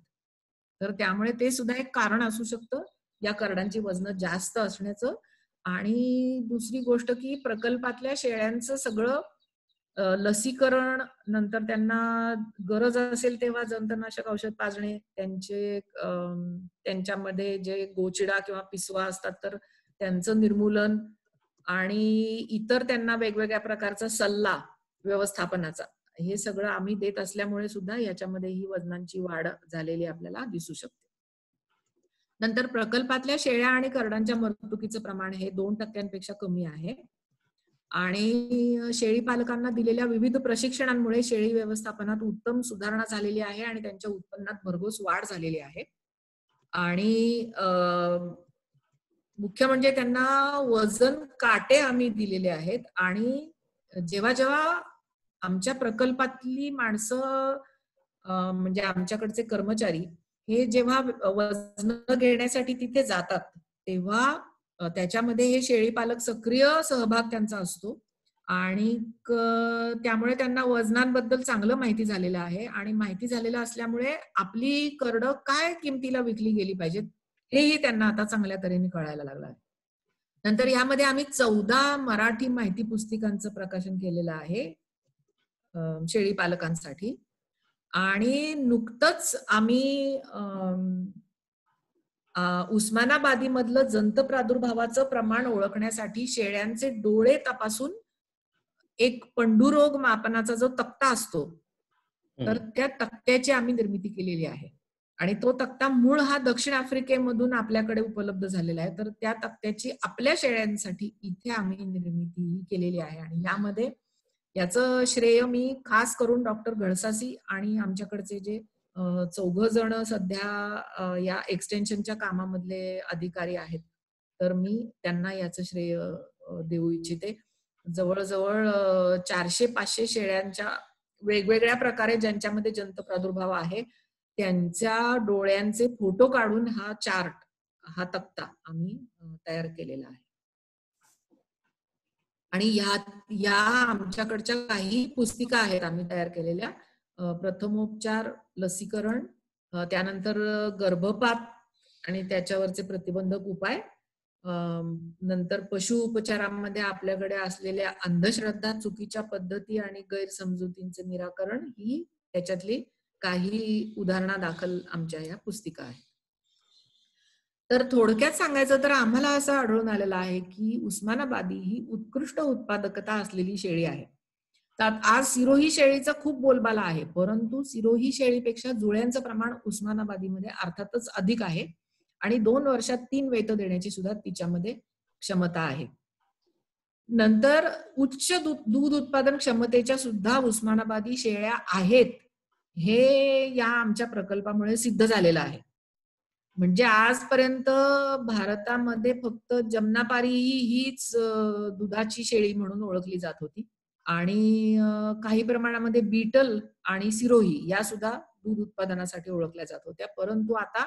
तर त्यामुळे ते सुद्धा एक कारण असू शकतं या करडांची वजन जास्त असण्याचं. आणि दुसरी गोष्ट की प्रकल्पातल्या शेळ्यांचं सगळं लसीकरण, नंतर त्यांना गरज असेल तेव्हा जंतनाशक औषध पाजणे, त्यांच्यामध्ये जे गोचिडा किंवा पिसवा असतात तर त्यांचं निर्मूलन आणि इतर त्यांना वेगवेगळ्या प्रकारचा सल्ला व्यवस्थापनाचा, हे सगळं आम्ही देत असल्यामुळे सुद्धा याच्यामध्ये ही वजनांची वाढ झालेली आपल्याला दिसू शकते. नंतर प्रकल्पातल्या शेळ्या आणि करडांच्या मरतुकीचं प्रमाण हे 2% कमी आहे. आणि शेळी पालकांना दिलेल्या विविध प्रशिक्षणांमुळे शेळी व्यवस्थापनात उत्तम सुधारणा झालेली आहे आणि त्यांच्या उत्पन्नात भरघोस वाढ झालेली आहे. आणि मुख्य म्हणजे त्यांना वजन काटे आम्ही दिलेले आहेत. आणि जेव्हा जेव्हा आमच्या प्रकल्पातली माणसं म्हणजे आमच्याकडचे कर्मचारी हे जेव्हा वजन घेण्यासाठी तिथे जातात, तेव्हा त्याच्यामध्ये हे शेळी पालक सक्रिय सहभाग त्यांचा असतो. आणि त्यामुळे त्यांना वजनांबद्दल चांगलं माहिती झालेलं आहे. आणि माहिती झालेलं असल्यामुळे आपली करड काय किमतीला विकली गेली पाहिजेत हेही त्यांना आता चांगल्या तऱ्हेने कळायला लागलं आहे. नंतर यामध्ये आम्ही 14 मराठी माहिती पुस्तिकांचं प्रकाशन केलेलं आहे शेळी पालकांसाठी. आणि नुकतंच आम्ही उस्मानाबादी मधलं जंत प्रादुर्भावाचं प्रमाण ओळखण्यासाठी शेळ्यांचे डोळे तपासून एक पंडुरोग मापनाचा जो तक्ता असतो, तर त्या तक्त्याची आम्ही निर्मिती केलेली आहे. आणि तो तक्ता मूळ हा दक्षिण आफ्रिकेमधून आपल्याकडे उपलब्ध झालेला आहे. तर त्या तक्त्याची आपल्या शेळ्यांसाठी इथे आम्ही निर्मिती केलेली आहे. आणि यामध्ये याचं श्रेय मी खास करून डॉक्टर गळसासी आणि आमच्याकडचे जे 4 जण सध्या या एक्सटेन्शनच्या कामामधले अधिकारी आहेत, तर मी त्यांना याचं श्रेय देऊ इच्छिते. जवळजवळ 400-500 शेळ्यांच्या वेगवेगळ्या प्रकारे ज्यांच्यामध्ये जंत प्रादुर्भाव आहे त्यांच्या डोळ्यांचे फोटो काढून हा चार्ट, हा तक्ता आम्ही तयार केलेला आहे. आणि या आमच्याकडच्या काही पुस्तिका आहेत आम्ही तयार केलेल्या. प्रथमोपचार, लसीकरण, त्यानंतर गर्भपात आणि त्याच्यावरचे प्रतिबंधक उपाय, नंतर पशु उपचारामध्ये आपल्याकडे असलेल्या अंधश्रद्धा, चुकीच्या पद्धती आणि गैरसमजुतींचे निराकरण, ही त्याच्यातली काही उदाहरणादाखल आमच्या या पुस्तिका आहेत. तर थोडक्यात सांगायचं तर आम्हाला असं आढळून आलेलं आहे की उस्मानाबादी ही उत्कृष्ट उत्पादकता असलेली शेळी आहे. तर आज सिरोही शेळीचा खूप बोलबाला आहे, परंतु सिरोही शेळीपेक्षा जुळ्यांचं प्रमाण उस्मानाबादीमध्ये अर्थातच अधिक आहे आणि 2 वर्षात 3 वेत देण्याची सुद्धा तिच्यामध्ये क्षमता आहे. नंतर उच्च दूध उत्पादन क्षमतेच्या सुद्धा उस्मानाबादी शेळ्या आहेत, हे या आमच्या प्रकल्पामुळे सिद्ध झालेलं आहे. म्हणजे आजपर्यंत भारतामध्ये फक्त जमनापारी हीच दुधाची शेळी म्हणून ओळखली जात होती आणि काही प्रमाणामध्ये बीटल आणि सिरोही या सुद्धा दूध उत्पादनासाठी ओळखल्या जात होत्या. परंतु आता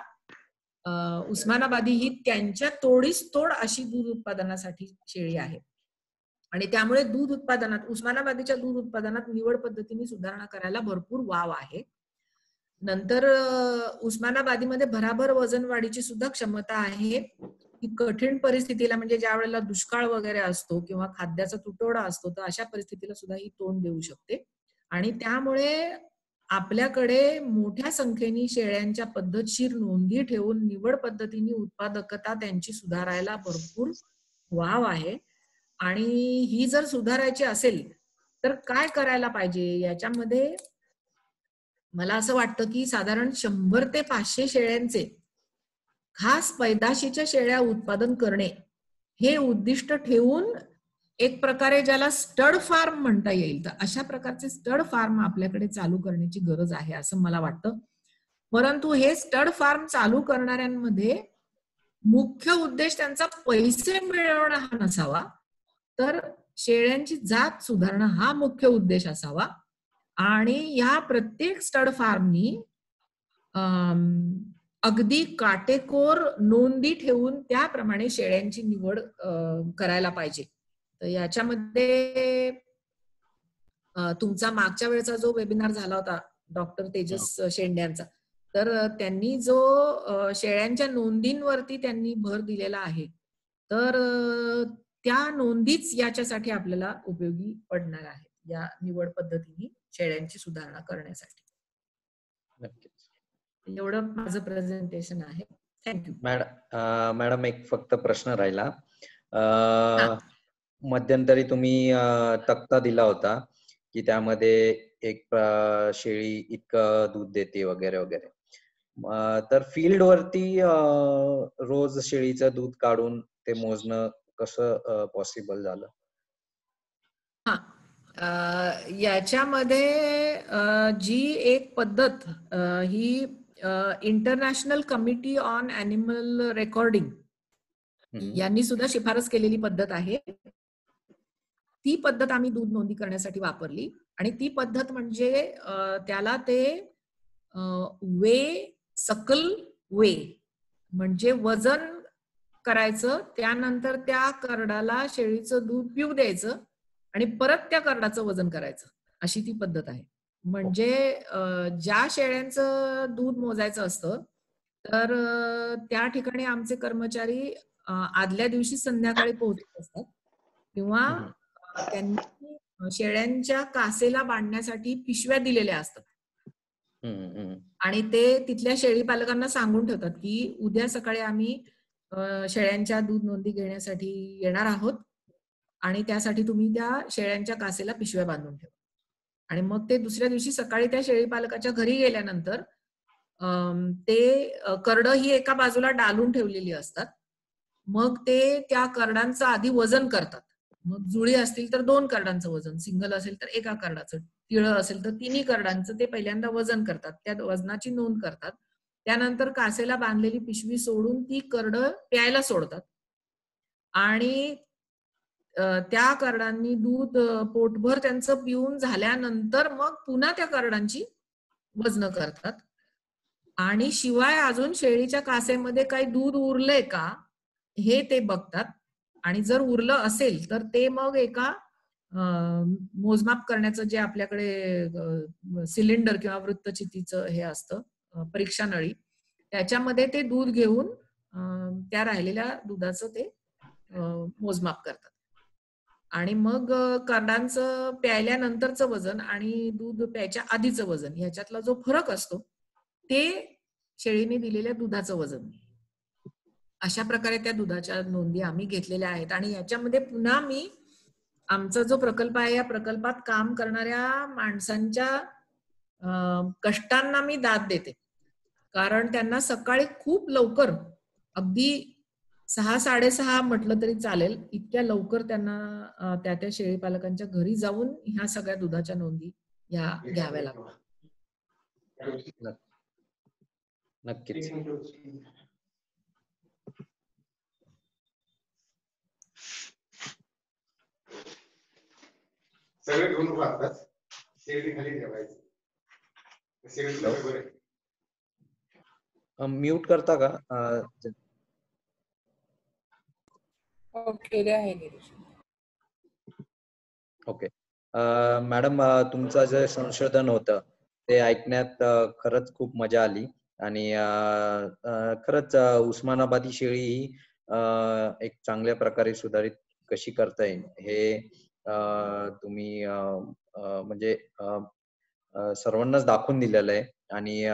उस्मानाबादी ही त्यांच्या तोडीस तोड अशी दूध उत्पादनासाठी शेळी आहे आणि त्यामुळे दूध उत्पादनात, उस्मानाबादीच्या दूध उत्पादनात निवड पद्धतीने सुधारणा करायला भरपूर वाव आहे. नंतर उस्मानाबादीमध्ये भराभर वजन वाढीची सुद्धा क्षमता आहे. की कठीण परिस्थितीला, म्हणजे ज्या वेळेला दुष्काळ वगैरे असतो किंवा खाद्याचा तुटवडा असतो, तर अशा परिस्थितीला सुद्धा ही तोंड देऊ शकते. आणि त्यामुळे आपल्याकडे मोठ्या संख्येने शेळ्यांच्या पद्धतशीर नोंदी ठेवून निवड पद्धतीने उत्पादकता त्यांची सुधारायला भरपूर वाव आहे. आणि ही जर सुधारायची असेल तर काय करायला पाहिजे, याच्यामध्ये मला असं वाटतं की साधारण 100 ते 500 शेळ्यांचे खास पैदाशीच्या शेळ्या उत्पादन करणे हे उद्दिष्ट ठेवून एक प्रकारे ज्याला स्टड फार्म म्हणता येईल, तर अशा प्रकारचे स्टड फार्म आपल्याकडे चालू करण्याची गरज आहे असं मला वाटतं. परंतु हे स्टड फार्म चालू करणाऱ्यांमध्ये मुख्य उद्देश त्यांचा पैसे मिळवणं हा नसावा, तर शेळ्यांची जात सुधारणं हा मुख्य उद्देश असावा. आणि ह्या प्रत्येक स्टड फार्मनी अगदी काटेकोर नोंदी ठेवून त्याप्रमाणे शेळ्यांची निवड करायला पाहिजे. तर याच्यामध्ये तुमचा मागच्या वेळेचा जो वेबिनार झाला होता डॉक्टर तेजस शेंड्यांचा, तर त्यांनी जो शेळ्यांच्या नोंदींवरती त्यांनी भर दिलेला आहे, तर त्या नोंदीच याच्यासाठी आपल्याला उपयोगी पडणार आहे, या निवड पद्धतीने शेळ्यांची सुधारणा करण्यासाठी. एवढं माझं प्रेझेंटेशन आहे. थँक्यू. मॅडम एक फक्त प्रश्न राहिला. मध्यंतरी तुम्ही तक्ता दिला होता की त्यामध्ये एक शेळी इतकं दूध देते वगैरे वगैरे, तर फील्ड वरती रोज शेळीचं दूध काढून ते मोजणं कसं पॉसिबल झालं? याच्यामध्ये जी एक पद्धत ही international committee on animal recording यांनी सुद्धा शिफारस केलेली पद्धत आहे. ती पद्धत आम्ही दूध नोंदी करण्यासाठी वापरली आणि ती पद्धत म्हणजे त्याला ते वे सकल वे म्हणजे वजन करायचं, त्यानंतर त्या करडाला शेळीचं दूध पिऊ द्यायचं आणि परत त्या करडाचं वजन करायचं, अशी ती पद्धत आहे. म्हणजे ज्या शेळ्यांचं दूध मोजायचं असतं तर त्या ठिकाणी आमचे कर्मचारी आदल्या दिवशी संध्याकाळी पोहोचत असतात किंवा त्यांनी शेळ्यांच्या कासेला बांधण्यासाठी पिशव्या दिलेल्या असतात आणि ते तिथल्या शेळी पालकांना सांगून ठेवतात की उद्या सकाळी आम्ही शेळ्यांच्या दूध नोंदी घेण्यासाठी येणार आहोत आणि त्यासाठी तुम्ही त्या शेळ्यांच्या कासेला पिशव्या बांधून ठेवा. आणि मग ते दुसऱ्या दिवशी सकाळी त्या शेळी पालकाच्या घरी गेल्यानंतर ते करडं ही एका बाजूला डालून ठेवलेली असतात. मग ते त्या करडांचं आधी वजन करतात. मग जुळी असतील तर 2 करडांचं वजन, सिंगल असेल तर एका करडाचं, तिळं असेल तर 3 करडांचं ते पहिल्यांदा वजन करतात, त्या वजनाची नोंद करतात. त्यानंतर कासेला बांधलेली पिशवी सोडून ती करडं प्यायला सोडतात आणि त्या करडांनी दूध पोटभर त्यांचं पिऊन झाल्यानंतर मग पुन्हा त्या करडांची वजन करतात. आणि शिवाय अजून शेळीच्या कासेमध्ये काही दूध उरलंय का हे ते बघतात. आणि जर उरलं असेल तर ते मग एका मोजमाप करण्याचं जे आपल्याकडे सिलेंडर किंवा वृत्तचितीचं हे असतं परीक्षा नळी, त्याच्यामध्ये ते दूध घेऊन त्या राहिलेल्या दुधाचं ते मोजमाप करतात. आणि मग करडांचं प्यायल्यानंतरचं वजन आणि दूध प्यायच्या आधीचं वजन ह्याच्यातला जो फरक असतो ते शेळीने दिलेल्या दुधाचं वजन. अशा प्रकारे त्या दुधाच्या नोंदी आम्ही घेतलेल्या आहेत. आणि याच्यामध्ये पुन्हा मी आमचा जो प्रकल्प आहे या प्रकल्पात काम करणाऱ्या माणसांच्या कष्टांना मी दाद देते. कारण त्यांना सकाळी खूप लवकर, अगदी 6-6:30 म्हटलं तरी चालेल, इतक्या लवकर त्यांना त्या त्या शेळी पालकांच्या घरी जाऊन ह्या सगळ्या दुधाच्या नोंदी ह्या घ्याव्या लागतात. नक्कीच. सगळे घेऊन लागतात, शेळी खाली ठेवायची. म्यूट करता का? केले आहे नीरज. ओके. मॅडम, तुमचं जे संशोधन होतं ते ऐकण्यात खरंच खूप मजा आली. आणि खरंच उस्मानाबादी शेळी ही एक चांगल्या प्रकारे सुधारित कशी करता येईल हे तुम्ही म्हणजे सर्वांनाच दाखवून दिलेलं आहे. आणि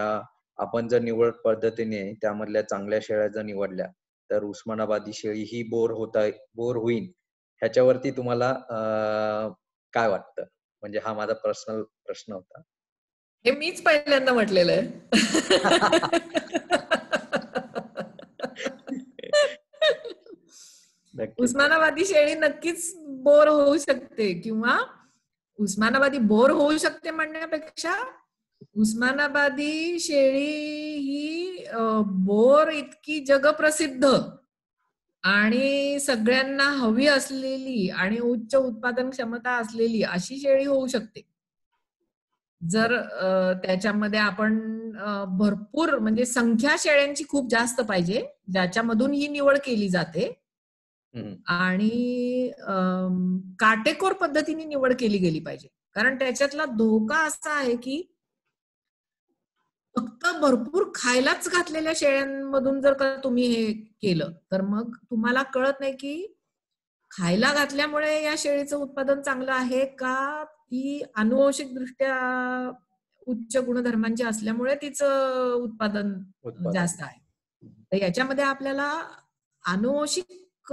आपण जर निवड पद्धतीने त्यामधल्या चांगल्या शेळ्या जर निवडल्या तर उस्मानाबादी शेळी ही बोर होईल ह्याच्यावरती तुम्हाला काय वाटतं? म्हणजे हा माझा पर्सनल प्रश्न होता. हे मीच पहिल्यांदा म्हटलेलं आहे. उस्मानाबादी शेळी नक्कीच बोर होऊ शकते, किंवा उस्मानाबादी बोर होऊ शकते म्हणण्यापेक्षा उस्मानाबादी शेळी ही बोर इतकी जगप्रसिद्ध आणि सगळ्यांना हवी असलेली आणि उच्च उत्पादन क्षमता असलेली अशी शेळी होऊ शकते जर त्याच्यामध्ये आपण भरपूर, म्हणजे संख्या शेळ्यांची खूप जास्त पाहिजे ज्याच्यामधून ही निवड केली जाते. आणि काटेकोर पद्धतीने निवड केली गेली पाहिजे. कारण त्याच्यातला धोका असा आहे की फक्त भरपूर खायलाच घातलेल्या शेळ्यांमधून जर का तुम्ही हे केलं तर मग तुम्हाला कळत नाही की खायला घातल्यामुळे या शेळीचं उत्पादन चांगलं आहे का, ती अनुवंशिक दृष्ट्या उच्च गुणधर्मांची असल्यामुळे तिचं उत्पादन जास्त आहे. तर याच्यामध्ये आपल्याला अनुवंशिक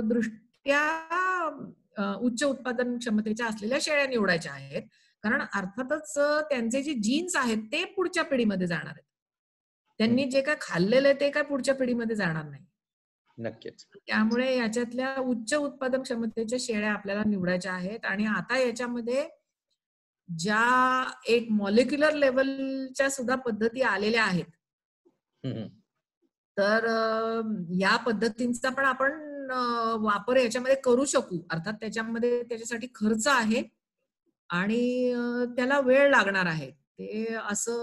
दृष्ट्या उच्च उत्पादन क्षमतेच्या असलेल्या शेळ्या निवडायच्या आहेत. कारण अर्थातच त्यांचे जे जीन्स आहेत ते पुढच्या पिढीमध्ये जाणार आहेत. त्यांनी जे काय खाल्लेलं आहे ते काय पुढच्या पिढीमध्ये जाणार नाही. नक्कीच. त्यामुळे याच्यातल्या उच्च उत्पादन क्षमतेच्या शेळ्या आपल्याला निवडायच्या आहेत. आणि आता याच्यामध्ये ज्या एक मॉलिक्युलर लेवलच्या सुद्धा पद्धती आलेल्या आहेत, तर या पद्धतींचा पण आपण वापर याच्यामध्ये करू शकू. अर्थात त्याच्यासाठी खर्च आहे आणि त्याला वेळ लागणार आहे. ते असं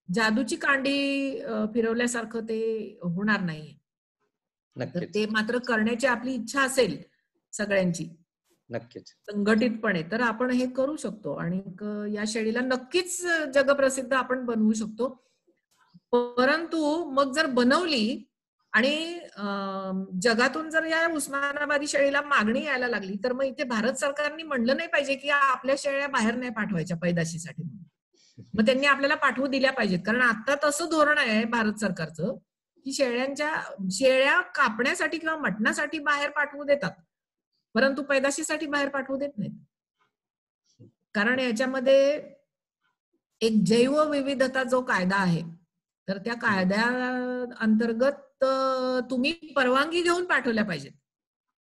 जादूची कांडी फिरवल्यासारखं ते होणार नाही. तर ते मात्र करण्याची आपली इच्छा असेल सगळ्यांची नक्कीच संघटितपणे तर आपण हे करू शकतो. आणि या शेळीला नक्कीच जगप्रसिद्ध आपण बनवू शकतो. परंतु मग जर बनवली आणि जगातून जर या उस्मानाबादी शेळीला मागणी यायला लागली तर मग इथे भारत सरकारने म्हणलं नाही पाहिजे की आपल्या शेळ्या बाहेर नाही पाठवायच्या पैदाशीसाठी. मग त्यांनी आपल्याला पाठवू दिल्या पाहिजेत. कारण आता तसं धोरण आहे भारत सरकारचं की शेळ्या कापण्यासाठी किंवा मटणासाठी बाहेर पाठवू देतात, परंतु पैदाशीसाठी बाहेर पाठवू देत नाहीत. कारण याच्यामध्ये एक जैवविविधता जो कायदा आहे तर त्या कायद्या अंतर्गत तुम्ही परवानगी घेऊन पाठवल्या पाहिजेत.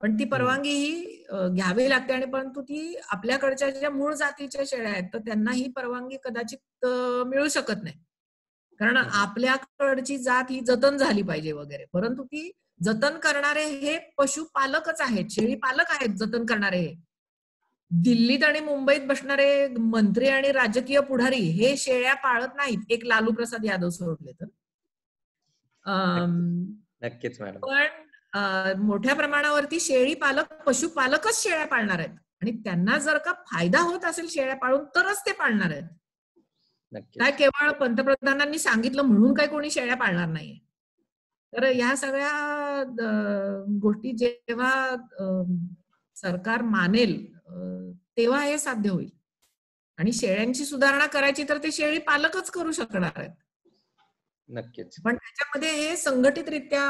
पण ती परवानगी ही घ्यावी लागते. आणि परंतु ती आपल्याकडच्या ज्या मूळ जातीच्या शेळ्या आहेत तर त्यांना ही परवानगी कदाचित मिळू शकत नाही. कारण आपल्याकडची जात ही जतन झाली पाहिजे वगैरे, परंतु ती जतन करणारे हे पशुपालकच आहेत, शेळी पालक आहेत जतन करणारे. हे दिल्लीत आणि मुंबईत बसणारे मंत्री आणि राजकीय पुढारी हे शेळ्या पाळत नाहीत, एक लालू प्रसाद यादव सोडले तर. नक्कीच मॅडम. पण मोठ्या प्रमाणावरती शेळी पालक पशुपालकच शेळ्या पाळणार आहेत आणि त्यांना जर का फायदा होत असेल शेळ्या पाळून तरच ते पाळणार आहेत. काय केवळ पंतप्रधानांनी सांगितलं म्हणून काय कोणी शेळ्या पाळणार नाहीये. तर ह्या सगळ्या गोष्टी जेव्हा सरकार मानेल तेव्हा हे साध्य होईल. आणि शेळ्यांची सुधारणा करायची तर ते शेळी पालकच करू शकणार आहेत. नक्कीच. पण त्याच्यामध्ये हे संघटितरित्या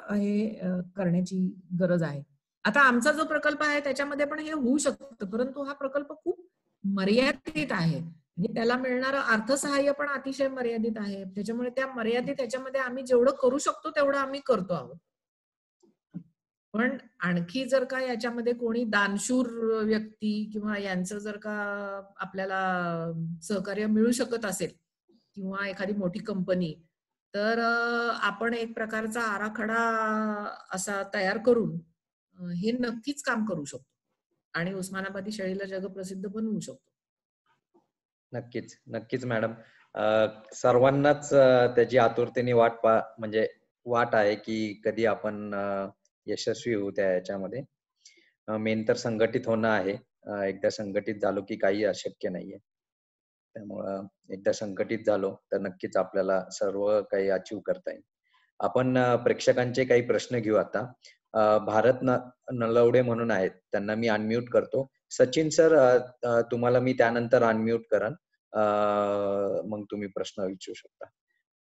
हे करण्याची गरज आहे. आता आमचा जो प्रकल्प आहे त्याच्यामध्ये पण हे होऊ शकतं, परंतु हा प्रकल्प खूप मर्यादित आहे. म्हणजे त्याला मिळणारं अर्थसहाय्य पण अतिशय मर्यादित आहे. त्याच्यामुळे त्या मर्यादित त्याच्यामध्ये आम्ही जेवढं करू शकतो तेवढं आम्ही करतो आहोत. पण आणखी जर का याच्यामध्ये कोणी दानशूर व्यक्ती किंवा यांचं जर का आपल्याला सहकार्य मिळू शकत असेल किंवा एखादी मोठी कंपनी, तर आपण एक प्रकारचा आराखडा असा तयार करून हे नक्कीच काम करू शकतो आणि उस्मानाबादी शेळीला जगप्रसिद्ध बनवू शकतो. नक्कीच नक्कीच मॅडम. सर्वांनाच त्याची आतुरतेने वाट आहे की कधी आपण यशस्वी होऊ त्या याच्यामध्ये. मेन तर संघटित होणं आहे. एकदा संघटित झालो की काही अशक्य नाहीये. त्यामुळं एकदा संघटित झालो तर नक्कीच आपल्याला सर्व काही अचीव करता येईल. आपण प्रेक्षकांचे काही प्रश्न घेऊ आता. भारत नलवडे म्हणून आहेत, त्यांना मी अनम्यूट करतो. सचिन सर, तुम्हाला मी त्यानंतर अनम्यूट करन, मग तुम्ही प्रश्न विचारू शकता.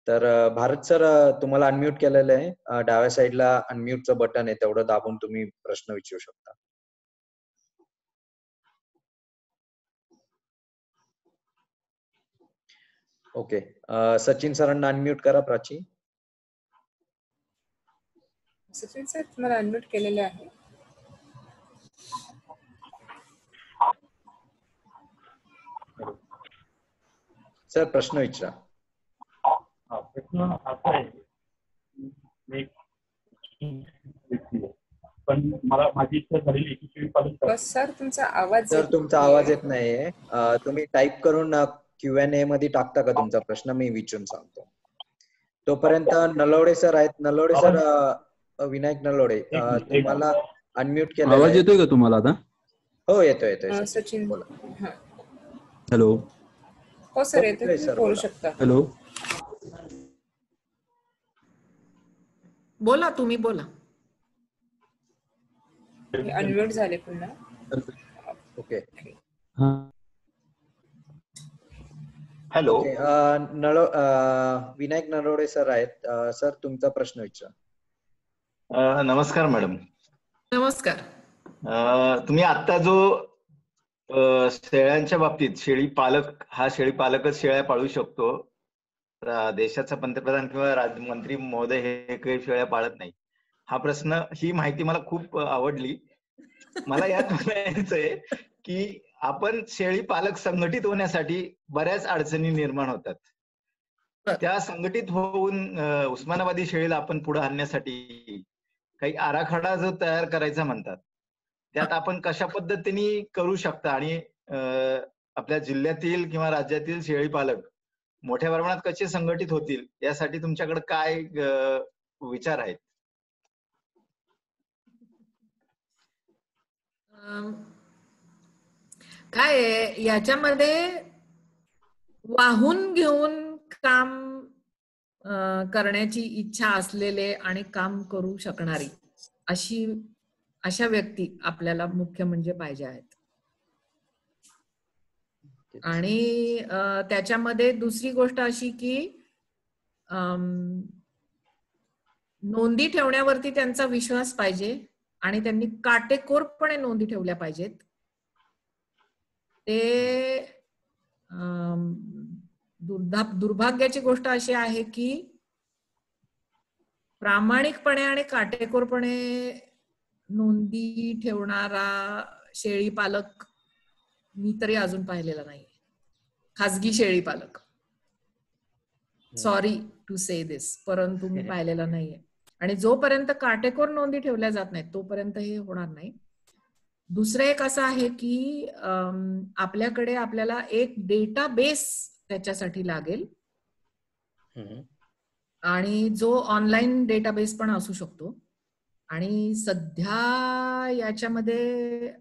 तर भारत सर, तुम्हाला अनम्यूट केलेलं आहे. डाव्या साईडला अनम्यूटचं बटन आहे, तेवढं दाबून तुम्ही प्रश्न विचारू शकता. ओके. सचिन सरांना अनम्यूट करा. प्राची. सचिन सर, तुम्हाला अनम्यूट केलेले आहे. सर प्रश्न विचारा. प्रश्न असा आहे, पण मला माझी इच्छा झालेली आहे की शेळी पालन. सर तुमचा आवाज सर तुमचा आवाज येत नाहीये. तुम्ही टाईप करून Q&A मध्ये टाकता का तुमचा प्रश्न? मी विचारून सांगतो. तोपर्यंत नलवडे सर आहेत. नलवडे सर, विनायक नलवडे, तुम्हाला अनम्यूट केलं. आवाज येतोय का तुम्हाला आता? हो येतोय. सचिन बोला. हॅलो. हो सर, येतोय. तुम्ही बोलू शकता. हॅलो. बोला, तुम्ही बोला. अनम्यूट झाले पुन्हा. Okay. Hello. Vinayak Nalawade sir आहेत. सर तुमचा प्रश्न विचारा. नमस्कार मॅडम. नमस्कार. तुम्ही आता जो शेळ्यांच्या बाबतीत शेळी पालकच शेळ्या पाळू शकतो, देशाचा पंतप्रधान किंवा मंत्री महोदय हे काही शेळ्या पाळत नाही, ही माहिती मला खूप आवडली. मला यात म्हणायचंय की आपण शेळी पालक संघटित होण्यासाठी बऱ्याच अडचणी निर्माण होतात. त्या संघटित होऊन उस्मानाबादी शेळीला आपण पुढे आणण्यासाठी काही आराखडा जो तयार करायचा म्हणतात, त्यात आपण कशा पद्धतीने करू शकता आणि आपल्या जिल्ह्यातील किंवा राज्यातील शेळी पालक मोठ्या प्रमाणात कसे संघटित होतील यासाठी तुमच्याकडे काय विचार आहेत? काय याच्यामध्ये वाहून घेऊन काम करण्याची इच्छा असलेले आणि काम करू शकणारी अशा व्यक्ती आपल्याला मुख्य म्हणजे पाहिजे आहेत. आणि त्याच्यामध्ये दुसरी गोष्ट अशी की नोंदी ठेवण्यावरती त्यांचा विश्वास पाहिजे आणि त्यांनी काटेकोरपणे नोंदी ठेवल्या पाहिजेत. ते दुर्भाग्याची गोष्ट अशी आहे की प्रामाणिकपणे आणि काटेकोरपणे नोंदी ठेवणारा शेळी पालक मी तरी अजून पाहिलेला नाही, खाजगी शेळी पालक. सॉरी टू से दिस, परंतु मी पाहिलेलं नाहीये. आणि जोपर्यंत काटेकोर नोंदी ठेवल्या जात नाहीत तोपर्यंत हे होणार नाही. दुसरं एक असं आहे की आपल्याकडे आपल्याला एक डेटाबेस त्याच्यासाठी लागेल, आणि जो ऑनलाईन डेटाबेस पण असू शकतो. आणि सध्या याच्यामध्ये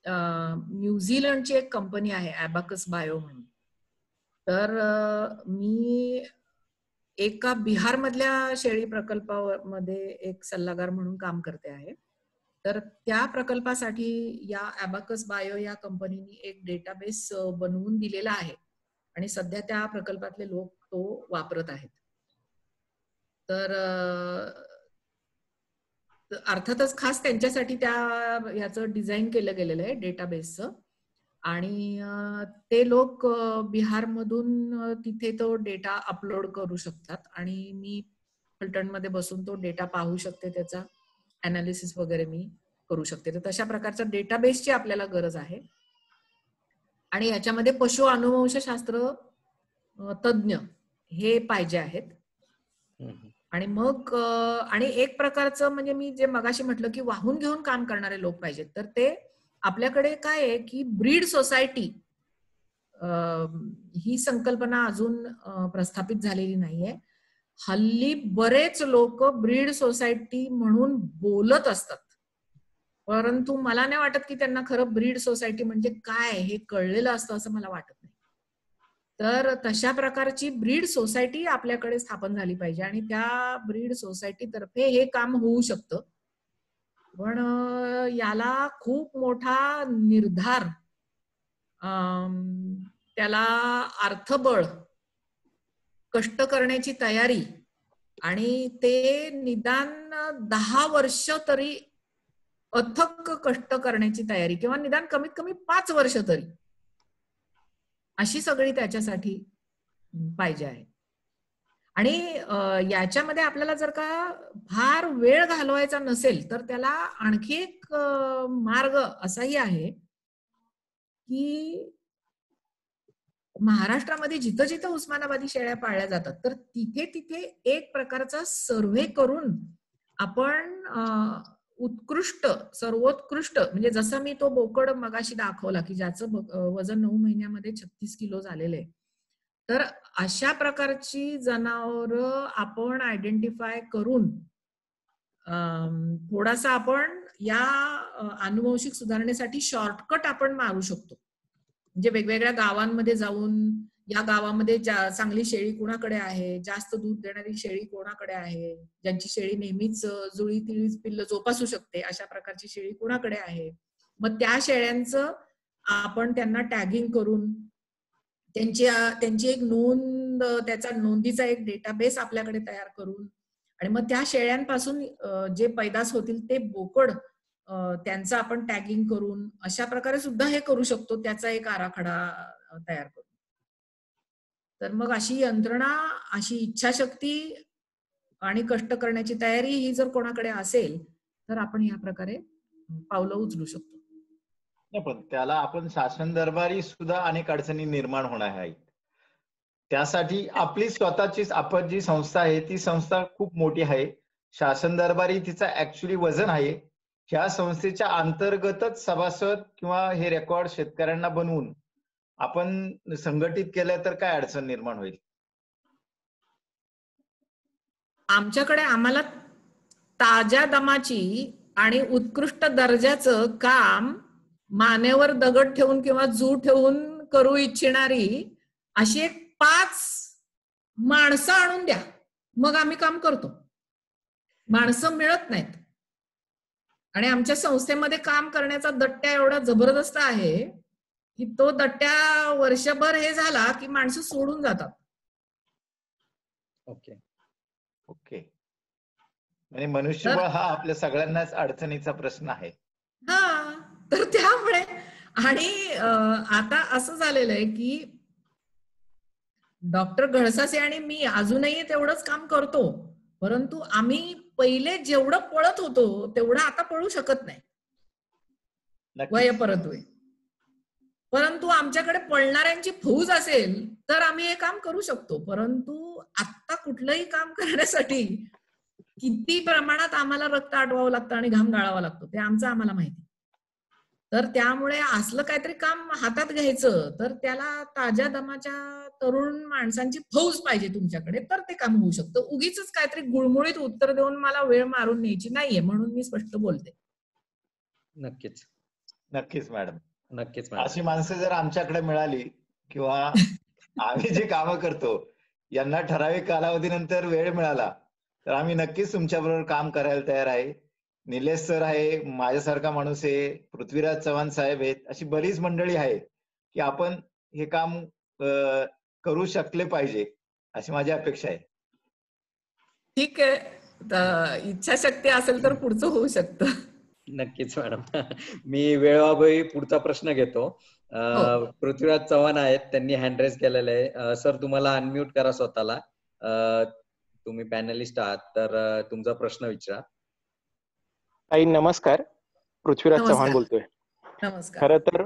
न्यूझीलंडची एक कंपनी आहे ॲबॅकस बायो म्हणून. तर मी एका बिहारमधल्या शेळी प्रकल्पामध्ये एक सल्लागार म्हणून काम करते आहे. तर त्या प्रकल्पासाठी या ॲबॅकस बायो या कंपनीने एक डेटाबेस बनवून दिलेला आहे आणि सध्या त्या प्रकल्पातले लोक तो वापरत आहेत. तर अर्थातच खास त्यांच्यासाठी याचं डिझाईन केलं गेलेलं आहे डेटाबेसचं. आणि ते लोक बिहारमधून तिथे तो डेटा अपलोड करू शकतात आणि मी फलटणमध्ये बसून तो डेटा पाहू शकते, त्याचा अनालिसिस वगैरे मी करू शकते. तर तशा प्रकारच्या डेटाबेसची आपल्याला गरज आहे. आणि याच्यामध्ये पशु अनुवंशशास्त्र तज्ञ हे पाहिजे आहेत. आणि मग आणि एक प्रकारचं म्हणजे मी जे मगाशी म्हटलं की वाहून घेऊन काम करणारे लोक पाहिजेत. तर ते आपल्याकडे काय आहे की ब्रीड सोसायटी ही संकल्पना अजून प्रस्थापित झालेली नाहीये. हल्ली बरेच लोक ब्रीड सोसायटी म्हणून बोलत असतात, परंतु मला नाही वाटत की त्यांना खरं ब्रीड सोसायटी म्हणजे काय हे कळलेलं असतं असं मला वाटत नाही. तर तशा प्रकारची ब्रीड सोसायटी आपल्याकडे स्थापन झाली पाहिजे आणि त्या ब्रीड सोसायटी तर्फे हे काम होऊ शकतं. पण याला खूप मोठा निर्धार, त्याला अर्थबळ, कष्ट करण्याची तयारी आणि ते निदान 10 वर्ष तरी अथक कष्ट करण्याची तयारी, किंवा निदान कमीत कमी 5 वर्ष तरी अशी सगळी त्याच्यासाठी पाहिजे आहे. आणि याच्यामध्ये आपल्याला जर का फार वेळ घालवायचा नसेल तर त्याला आणखी एक मार्ग असाही आहे की महाराष्ट्रामध्ये जिथं जिथं उस्मानाबादी शेळ्या पाळल्या जातात तर तिथे तिथे एक प्रकारचा सर्व्हे करून आपण सर्वोत्कृष्ट म्हणजे जसं मी तो बोकड मगाशी दाखवला की ज्याचं वजन 9 महिन्यामध्ये 36 किलो झालेलं आहे, तर अशा प्रकारची जनावरं आपण आयडेंटिफाय करून थोडासा आपण या आनुवंशिक सुधारणेसाठी शॉर्टकट आपण मारू शकतो. म्हणजे वेगवेगळ्या गावांमध्ये जाऊन या गावामध्ये चांगली शेळी कोणाकडे आहे, जास्त दूध देणारी शेळी कोणाकडे आहे, ज्यांची शेळी नेहमीच जुळी तिळी पिल्ल जोपासू शकते अशा प्रकारची शेळी कोणाकडे आहे, मग त्या शेळ्यांचं आपण त्यांना टॅगिंग करून त्यांची एक नोंद, त्याचा नोंदीचा एक डेटाबेस आपल्याकडे तयार करून आणि मग त्या शेळ्यांपासून जे पैदास होतील ते बोकड त्यांचं आपण टॅगिंग करून अशा प्रकारे सुद्धा हे करू शकतो, त्याचा एक आराखडा तयार करून. तर मग अशी यंत्रणा, अशी इच्छाशक्ती आणि कष्ट करण्याची तयारी ही जर कोणाकडे असेल तर आपण या प्रकारे पावलं उचलू शकतो. पण त्याला आपण शासन दरबारी सुद्धा अनेक अडचणी निर्माण होणार आहेत. त्यासाठी आपली स्वतःचीच आपण जी संस्था आहे ती संस्था खूप मोठी आहे. शासन दरबारी तिचा ऍक्च्युली वजन आहे. ह्या संस्थेच्या अंतर्गतच सभासद किंवा हे रेकॉर्ड शेतकऱ्यांना बनवून आपण संघटित केलं तर काय अडचण निर्माण होईल? आमच्याकडे आम्हाला ताज्या दमाची आणि उत्कृष्ट दर्जाचं काम मानेवर दगड ठेवून किंवा जू ठेवून करू इच्छिणारी अशी एक 5 माणसं आणून द्या, मग आम्ही काम करतो. माणसं मिळत नाहीत आणि आमच्या संस्थेमध्ये काम करण्याचा दट्ट्या एवढा जबरदस्त आहे की तो दट्ट्या वर्षभर हे झाला की माणसं सोडून जातात. ओके ओके, म्हणजे मनुष्यबळ हा आपल्या सगळ्यांनाच अडचणीचा प्रश्न आहे. हा, तर त्यामुळे आणि आता असं झालेलं आहे की डॉक्टर गळसासे आणि मी अजूनही तेवढंच काम करतो, परंतु आम्ही पहिले जेवढं पळत होतो तेवढं आता पळू शकत नाही. वय परत होय. परंतु आमच्याकडे पळणाऱ्यांची फौज असेल तर आम्ही हे काम करू शकतो. परंतु आत्ता कुठलंही काम करण्यासाठी किती प्रमाणात आम्हाला रक्त आटवावं लागतं आणि घाम गाळावा लागतो ते आम्हाला माहिती. तर त्यामुळे असलं काहीतरी काम हातात घ्यायचं तर त्याला ताज्या दमाच्या तरुण माणसांची फौज पाहिजे तुमच्याकडे, तर ते काम होऊ शकतं. उगीच काहीतरी गुळमुळीत उत्तर देऊन मला वेळ मारून न्यायची नाहीये, म्हणून मी स्पष्ट बोलते. नक्कीच नक्कीच मॅडम. नक्कीच मॅडम. अशी माणसं जर आमच्याकडे मिळाली किंवा आम्ही जे कामं करतो यांना ठराविक कालावधीनंतर वेळ मिळाला तर आम्ही नक्कीच तुमच्याबरोबर काम करायला तयार आहे. निलेश सर आहे, माझ्यासारखा माणूस आहे, पृथ्वीराज चव्हाण साहेब आहेत, अशी बरीच मंडळी आहेत की आपण हे काम करू शकले पाहिजे अशी माझी अपेक्षा आहे. ठीक आहे, इच्छाशक्ती असेल तर पुढचं होऊ शकतं. नक्कीच मॅडम. मी वेळोअभावी पुढचा प्रश्न घेतो. पृथ्वीराज चव्हाण आहेत, त्यांनी हँड रेज केलेलं आहे. सर तुम्हाला अनम्यूट करा स्वतःला. तुम्ही पॅनलिस्ट आहात तर तुमचा प्रश्न विचारा. ताई नमस्कार, पृथ्वीराज नमस्कार. चव्हाण बोलतोय. नमस्कार. खरं तर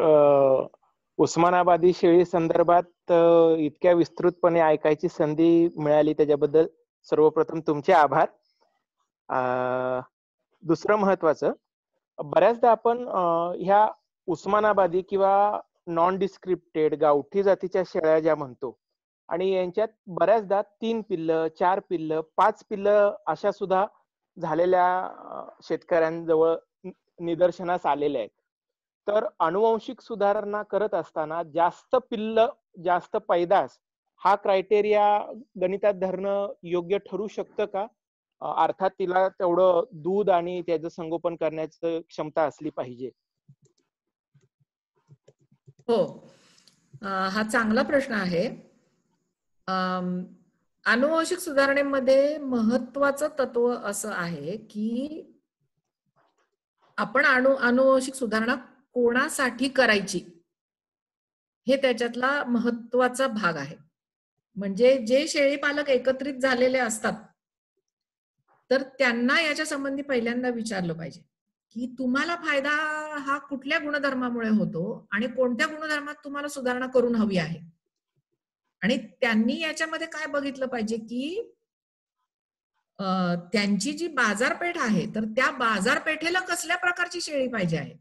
उस्मानाबादी शेळी संदर्भात इतक्या विस्तृतपणे ऐकायची संधी मिळाली त्याच्याबद्दल सर्वप्रथम तुमचे आभार. दुसरं महत्वाचं, बऱ्याचदा आपण ह्या उस्मानाबादी किंवा नॉन डिस्क्रिप्टेड गावठी जातीच्या शेळ्या ज्या म्हणतो आणि यांच्यात बऱ्याचदा 3 पिल्लं, 4 पिल्लं, 5 पिल्लं अशा सुद्धा झालेल्या शेतकऱ्यांजवळ निदर्शनास आलेल्या आहेत. तर अनुवांशिक सुधारणा करत असताना जास्त पिल्ल जास्त पैदास हा क्रायटेरिया गणितात धरणं योग्य ठरू शकतं का? अर्थात तिला तेवढं दूध आणि त्याचं संगोपन करण्याचं क्षमता असली पाहिजे. हो, हा चांगला प्रश्न आहे. अनुवांशिक सुधारणेमध्ये महत्वाचं तत्व असं आहे की आपण अनुवांशिक सुधारणा कोणासाठी करायची हे त्याच्यातला महत्वाचा भाग आहे. म्हणजे जे शेळी पालक एकत्रित झालेले असतात तर त्यांना याच्या संबंधी पहिल्यांदा विचारलं पाहिजे की तुम्हाला फायदा हा कुठल्या गुणधर्मामुळे होतो आणि कोणत्या गुणधर्मात तुम्हाला सुधारणा करून हवी आहे. आणि त्यांनी याच्यामध्ये काय बघितलं पाहिजे की त्यांची जी बाजारपेठ आहे तर त्या बाजारपेठेला कसल्या प्रकारची शेळी पाहिजे आहे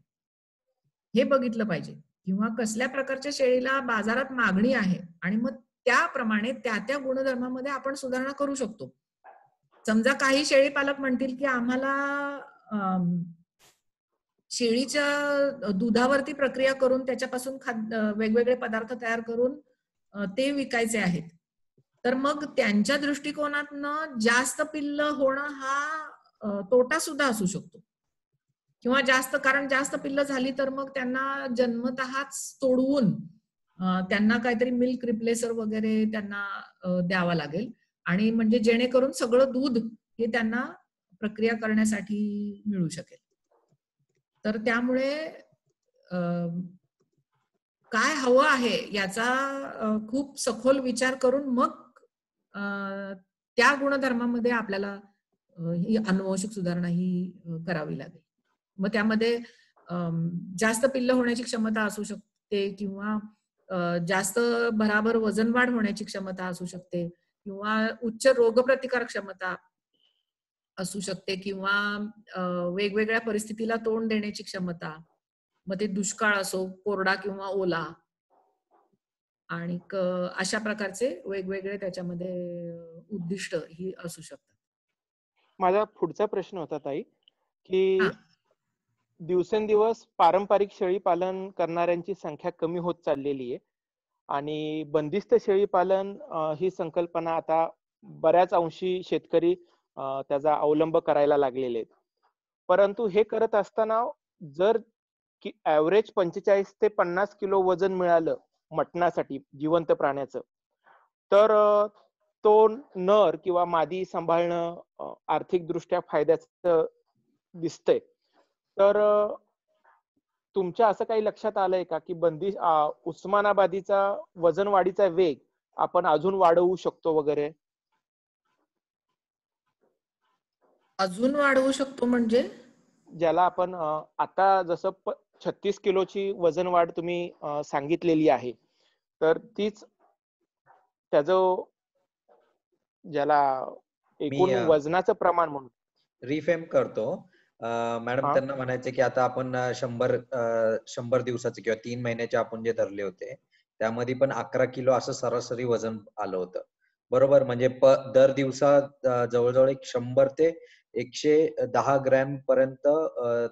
हे बघितलं पाहिजे, किंवा कसल्या प्रकारच्या शेळीला बाजारात मागणी आहे आणि मग त्याप्रमाणे त्या गुणधर्मामध्ये आपण सुधारणा करू शकतो. समजा काही शेळी पालक म्हणतील की आम्हाला शेळीच्या दुधावरती प्रक्रिया करून त्याच्यापासून वेगवेगळे पदार्थ तयार करून ते विकायचे आहेत, तर मग त्यांच्या दृष्टिकोनातनं जास्त पिल्ल होणं हा तोटा सुद्धा असू शकतो. किंवा कारण जास्त पिल्ल झाली तर मग त्यांना जन्मतःच तोडवून त्यांना काहीतरी मिल्क रिप्लेसर वगैरे त्यांना द्यावा लागेल आणि म्हणजे जेणेकरून सगळं दूध हे त्यांना प्रक्रिया करण्यासाठी मिळू शकेल. तर त्यामुळे काय हवं आहे याचा खूप सखोल विचार करून मग त्या गुणधर्मामध्ये आपल्याला ही अनुवांशिक सुधारणा ही करावी लागेल. मग त्यामध्ये जास्त पिल्ल होण्याची क्षमता असू शकते किंवा जास्त भराभर वजन वाढ होण्याची क्षमता असू शकते किंवा उच्च रोगप्रतिकारक क्षमता असू शकते किंवा वेगवेगळ्या परिस्थितीला तोंड देण्याची क्षमता, मग ते दुष्काळ असो, कोरडा किंवा ओला, आणि अशा प्रकारचे वेगवेगळे त्याच्यामध्ये उद्दिष्ट ही असू शकतात. माझा पुढचा प्रश्न होता ताई की दिवसेंदिवस पारंपरिक शेळी पालन करणाऱ्यांची संख्या कमी होत चाललेली आहे आणि बंदिस्त शेळी पालन ही संकल्पना आता बऱ्याच अंशी शेतकरी त्याचा अवलंब करायला लागलेले आहेत. परंतु हे करत असताना जर ऍव्हरेज 45 ते 50 किलो वजन मिळालं मटणासाठी जिवंत प्राण्याचं, तर तो नर किंवा मादी सांभाळणं आर्थिक दृष्ट्या फायद्याचं दिसतंय. तर तुमच्या असं काही लक्षात आलंय का की उस्मानाबादीचा वजन वाढीचा वेग आपण अजून वाढवू शकतो वगैरे? अजून वाढवू शकतो म्हणजे ज्याला आपण आता जसं 36 किलोची वजन वाढ तुम्ही सांगितलेली आहे, तर तीच त्याचं ज्याला एकूण वजनाचं प्रमाण म्हणून रिफ्रेम करतो. मॅडम हा. त्यांना म्हणायचं की आता आपण 100 दिवसाचे किंवा 3 महिन्याचे आपण जे धरले होते त्यामध्ये पण 11 किलो असं सरासरी वजन आलं होतं, बरोबर? म्हणजे दर दिवसात जवळजवळ 100 ते 110 ग्रॅम पर्यंत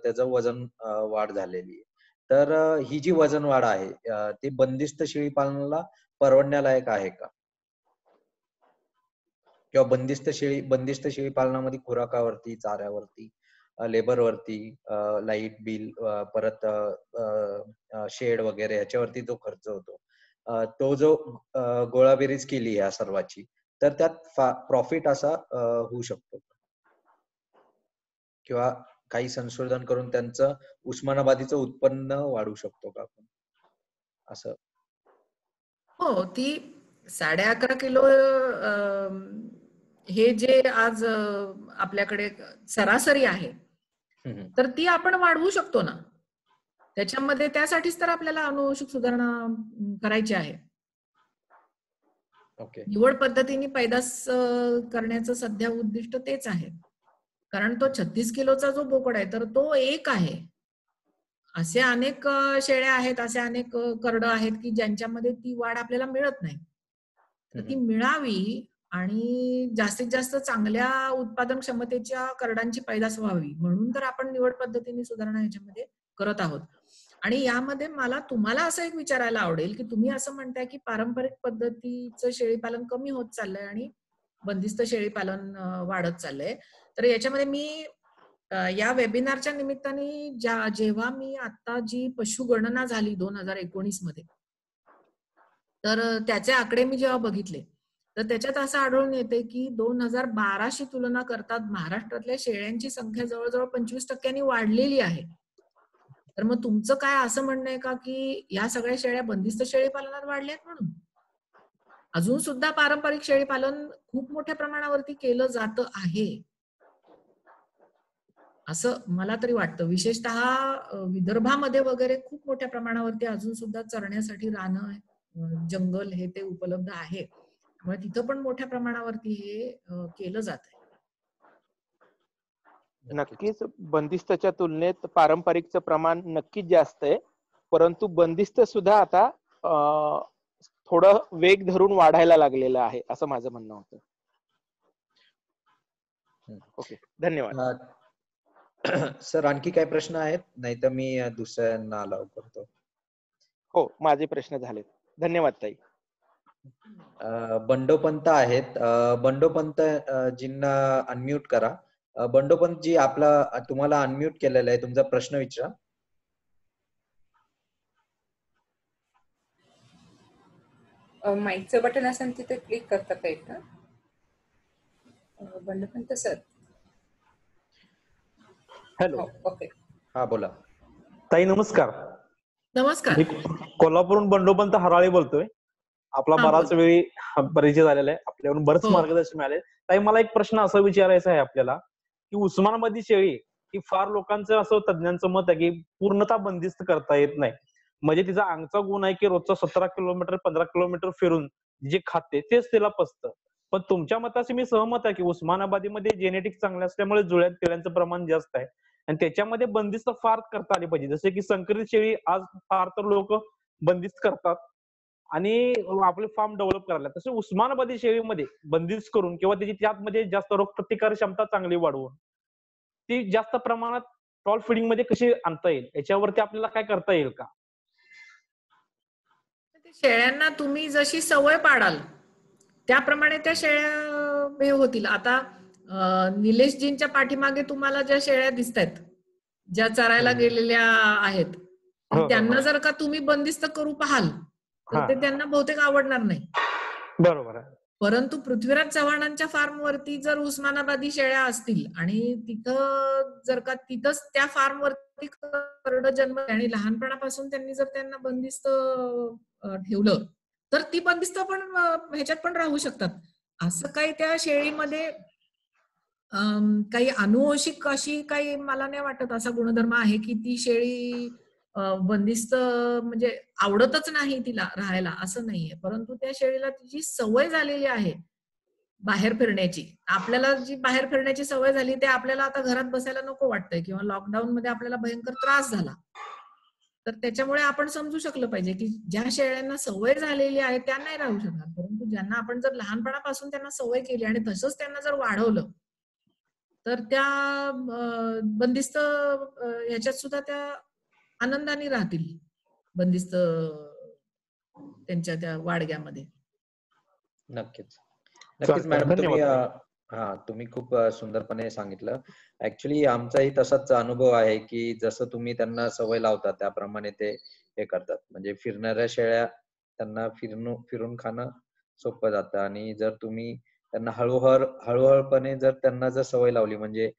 त्याचं वजन वाढ झालेली आहे. तर ही जी वजन वाढ आहे ती बंदिस्त शेळी पालनाला परवडण्यालायक आहे का? किंवा बंदिस्त शेळी पालनामध्ये खुराकावरती, चाऱ्यावरती, लेबरवरती, लाईट बिल, परत शेड वगैरे याच्यावरती जो खर्च होतो, तो जो गोळाबेरीज केली या सर्वाची, तर त्यात प्रॉफिट असा होऊ शकतो किंवा काही संशोधन करून त्यांचं उस्मानाबादीचं उत्पन्न वाढवू शकतो का आपण असं? हो, ती 11.5 किलो हे जे आज आपल्याकडे सरासरी आहे, तर ती आपण वाढवू शकतो ना. त्याच्यामध्ये त्यासाठीच तर आपल्याला अनुवांशिक सुधारणा करायची आहे. ओके. निवड पद्धतीने पैदास करण्याचं सध्या उद्दिष्ट तेच आहे. कारण तो 36 किलोचा जो बोकड आहे तर तो एक आहे. असे अनेक शेळ्या आहेत, असे अनेक करडं आहेत की ज्यांच्यामध्ये ती वाढ आपल्याला मिळत नाही. तर ती मिळावी आणि जास्तीत जास्त चांगल्या उत्पादन क्षमतेच्या करडांची पैदास व्हावी म्हणून तर आपण निवड पद्धतीने सुधारणा याच्यामध्ये करत आहोत. आणि यामध्ये मला तुम्हाला असं एक विचारायला आवडेल की तुम्ही असं म्हणताय की पारंपरिक पद्धतीचं शेळीपालन कमी होत चाललंय आणि बंदिस्त शेळीपालन वाढत चाललंय. तर याच्यामध्ये मी या वेबिनारच्या निमित्ताने जेव्हा मी आता जी पशुगणना झाली 2019 मध्ये, तर त्याचे आकडे मी जेव्हा बघितले तर त्याच्यात असं आढळून येते की 2012शी तुलना करतात महाराष्ट्रातल्या शेळ्यांची संख्या जवळजवळ 25% वाढलेली आहे. तर मग तुमचं काय असं म्हणणं आहे का की या सगळ्या शेळ्या बंदिस्त शेळीपालनात वाढल्यात म्हणून? अजून सुद्धा पारंपरिक शेळीपालन खूप मोठ्या प्रमाणावरती केलं जात आहे असं मला तरी वाटतं. विशेषतः विदर्भामध्ये वगैरे खूप मोठ्या प्रमाणावरती अजून सुद्धा चरण्यासाठी रानं, जंगल हे ते उपलब्ध आहे. त्यामुळे तिथं पण मोठ्या प्रमाणावरती हे केलं जात आहे. नक्कीच बंदिस्तच्या तुलनेत पारंपरिकचं प्रमाण नक्कीच जास्त आहे, परंतु बंदिस्त सुद्धा आता थोडं वेग धरून वाढायला लागलेलं आहे असं माझं म्हणणं होतं. ओके, धन्यवाद. सर आणखी काय प्रश्न आहेत? नाही तर मी दुसऱ्यांना अलाव करतो. हो, माझे प्रश्न झालेत. धन्यवाद ताई. बंडोपंत आहेत. बंडोपंत जींना अनम्यूट करा. बंडोपंत जी तुम्हाला अनम्यूट केलेलं आहे, तुमचा प्रश्न विचारा. माईकचं बटन असेल तिथे क्लिक करता का एकदा? बंडोपंत सर. हॅलो. ओके. हा बोला. ताई नमस्कार. नमस्कार. मी कोल्हापूरहून बंडोपंत हराळे बोलतोय. आपला बराच वेळी परिचय झालेला आहे, आपल्याकडून बरेच मार्गदर्शन मिळाले. ताई मला एक प्रश्न असा विचारायचा आहे आपल्याला की उस्मानाबादी शेळी ही फार लोकांचं असं तज्ञांचं मत आहे की पूर्णतः बंदिस्त करता येत नाही. म्हणजे तिचा अंगचा गुण आहे की रोजचा 17 किलोमीटर 15 किलोमीटर फिरून जे खाते तेच तिला पचतं. पण तुमच्या मताशी मी सहमत आहे की उस्मानाबादीमध्ये जेनेटिक्स चांगले असल्यामुळे जुळ्यात पिळ्यांचं प्रमाण जास्त आहे आणि त्याच्यामध्ये बंदिस्त फार करता आली पाहिजे. जसे की संकरित शेळी आज फार तर लोक बंदिस्त करतात आणि आपले फार्म डेव्हलप करायला. तसे उस्मानाबादी शेळीमध्ये बंदिस्त करून किंवा त्याची त्यामध्ये जास्त रोगप्रतिकार क्षमता चांगली वाढवून ती जास्त प्रमाणात टॉल फिडिंग मध्ये कशी आणता येईल याच्यावरती आपल्याला काय करता येईल का? शेळ्यांना तुम्ही जशी सवय पाडाल त्याप्रमाणे त्या शेळ्या हे होतील. आता निलेशजींच्या पाठीमागे तुम्हाला ज्या शेळ्या दिसत आहेत, ज्या चरायला गेलेल्या आहेत, त्यांना जर का तुम्ही बंदिस्त करू पाहाल तर ते त्यांना बहुतेक आवडणार नाही. बरोबर आहे. परंतु पृथ्वीराज चव्हाणांच्या फार्म वरती जर उस्मानाबादी शेळ्या असतील आणि तिथं जर का तिथंच त्या फार्म वरती करड जन्म आणि लहानपणापासून त्यांनी जर त्यांना बंदिस्त ठेवलं तर ती बंदिस्त पण ह्याच्यात पण राहू शकतात. असं काही त्या शेळीमध्ये काही अनुवंशिक अशी काही मला नाही वाटत असा गुणधर्म आहे की ती शेळी बंदिस्त म्हणजे आवडतच नाही तिला राहायला असं नाहीये, परंतु त्या शेळीला तिची सवय झालेली आहे बाहेर फिरण्याची. आपल्याला जी बाहेर फिरण्याची सवय झाली ते आपल्याला आता घरात बसायला नको वाटतंय, किंवा लॉकडाऊन मध्ये आपल्याला भयंकर त्रास झाला. तर त्याच्यामुळे आपण समजू शकलं पाहिजे की ज्या शेळ्यांना सवय झालेली आहे त्या नाही राहू शकणार, परंतु ज्यांना आपण जर लहानपणापासून त्यांना सवय केली आणि तसंच त्यांना जर वाढवलं तर त्या बंदिस्त ह्याच्यात सुद्धा त्या आनंदाने राहतील, बंदिस्त त्यांच्या त्या वाडग्यामध्ये. नक्कीच नक्कीच मॅडम, तुम्ही धन्यवाद. तुम्ही खूप सुंदरपणे सांगितलं. ऍक्च्युली आमचाही तसाच अनुभव आहे की जसं तुम्ही त्यांना सवय लावता त्याप्रमाणे ते हे करतात. म्हणजे फिरणाऱ्या शेळ्या त्यांना फिरून खाणं सोपं जातं, आणि जर तुम्ही त्यांना हळूहळूपणे जर त्यांना जर सवय लावली, म्हणजे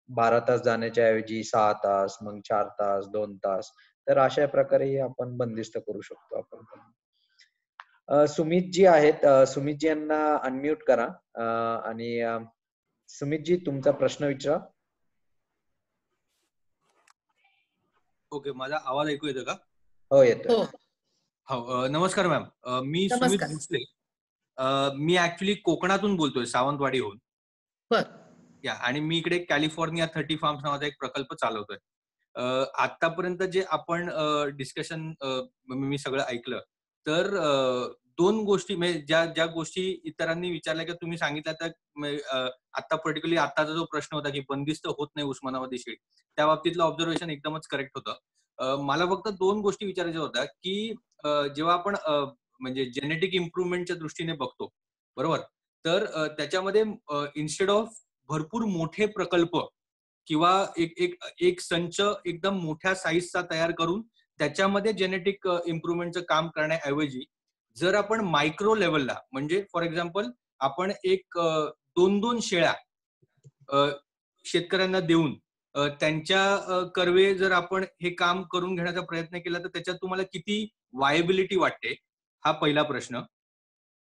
12 तास जाण्याच्या ऐवजी 6 तास, मग 4 तास, 2 तास, तर अशा प्रकारे आपण बंदिस्त करू शकतो आपण. सुमित जी आहेत, सुमित जी यांना अनम्यूट करा आणि सुमित जी तुमचा प्रश्न विचारा. ओके, माझा आवाज ऐकू येतो का? हो येतो. हो, नमस्कार मॅम, मी सुमित भोसले. मी ऍक्च्युली कोकणातून बोलतोय, सावंतवाडीहून. या, आणि मी इकडे कॅलिफोर्निया 30 फार्म्स नावाचा एक प्रकल्प चालवतोय. आतापर्यंत जे आपण डिस्कशन मी सगळं ऐकलं, तर 2 गोष्टी म्हणजे ज्या गोष्टी इतरांनी विचारल्या किंवा तुम्ही सांगितल्या, तर आता पर्टिक्युलरली आताचा जो प्रश्न होता की बंदिस्त होत नाही उस्मानाबादी शेळी, त्या बाबतीतलं ऑब्झर्वेशन एकदमच करेक्ट होतं. मला फक्त 2 गोष्टी विचारायच्या होत्या की जेव्हा आपण म्हणजे जेनेटिक इम्प्रुव्हमेंटच्या दृष्टीने बघतो, बरोबर, तर त्याच्यामध्ये इन्स्टेड ऑफ भरपूर मोठे प्रकल्प किंवा एक संच एकदम मोठ्या साईजचा तयार करून त्याच्यामध्ये जेनेटिक इम्प्रुव्हमेंटचं काम करण्याऐवजी जर आपण मायक्रो लेवलला, म्हणजे फॉर एक्झाम्पल आपण एक 2-2 शेळ्या शेतकऱ्यांना देऊन त्यांच्या कर्वे जर आपण हे काम करून घेण्याचा प्रयत्न केला, तर त्याच्यात तुम्हाला किती वायबिलिटी वाटते, हा पहिला प्रश्न.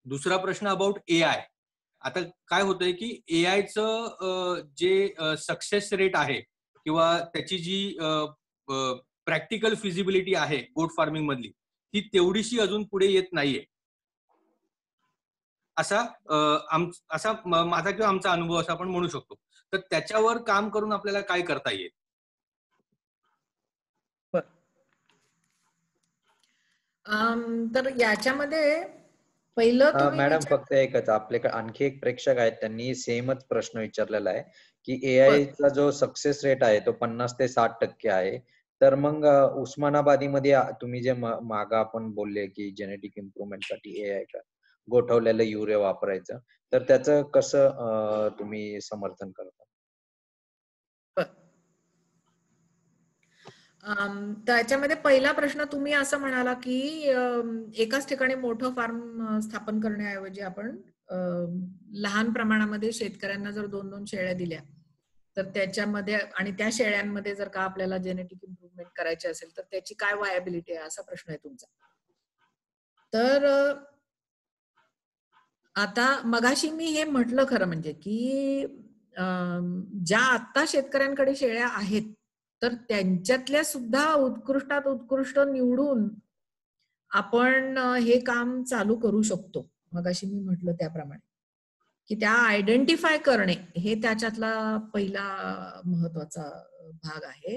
दुसरा प्रश्न अबाउट AI. आता काय होतंय की एआयचं जे सक्सेस रेट आहे किंवा त्याची जी प्रॅक्टिकल फिजिबिलिटी आहे गोट फार्मिंग मधली, ती तेवढीशी अजून पुढे येत नाहीये, असा माझा किंवा आमचा अनुभव असा आपण म्हणू शकतो. तर त्याच्यावर काम करून आपल्याला काय करता येईल? तर याच्यामध्ये पहिलं मॅडम फक्त एकच, आपल्याकडे आणखी एक प्रेक्षक आहेत, त्यांनी सेमच प्रश्न विचारलेला आहे की AI चा जो सक्सेस रेट आहे तो 50 ते 60% आहे. तर मग उस्मानाबादी मध्ये तुम्ही जे मागा आपण बोलले की जेनेटिक इम्प्रुव्हमेंट साठी AI का गोठवलेलं युरिया वापरायचं, तर त्याचं कसं तुम्ही समर्थन करता? त्याच्यामध्ये पहिला प्रश्न तुम्ही असं म्हणाला की एकाच ठिकाणी मोठं फार्म स्थापन करण्याऐवजी आपण लहान प्रमाणामध्ये शेतकऱ्यांना जर 2-2 शेळ्या दिल्या, तर त्याच्यामध्ये आणि त्या शेळ्यांमध्ये जर का आपल्याला जेनेटिक इम्प्रुव्हमेंट करायची असेल तर त्याची काय वायबिलिटी आहे, असा प्रश्न आहे तुमचा. तर आता मगाशी मी हे म्हटलं खरं म्हणजे की ज्या आत्ता शेतकऱ्यांकडे शेळ्या आहेत तर त्यांच्यातल्या सुद्धा उत्कृष्टात उत्कृष्ट निवडून आपण हे काम चालू करू शकतो. मगाशी मी म्हटलं त्याप्रमाणे की त्या आयडेंटिफाय करणे हे त्याच्यातला पहिला महत्वाचा भाग आहे.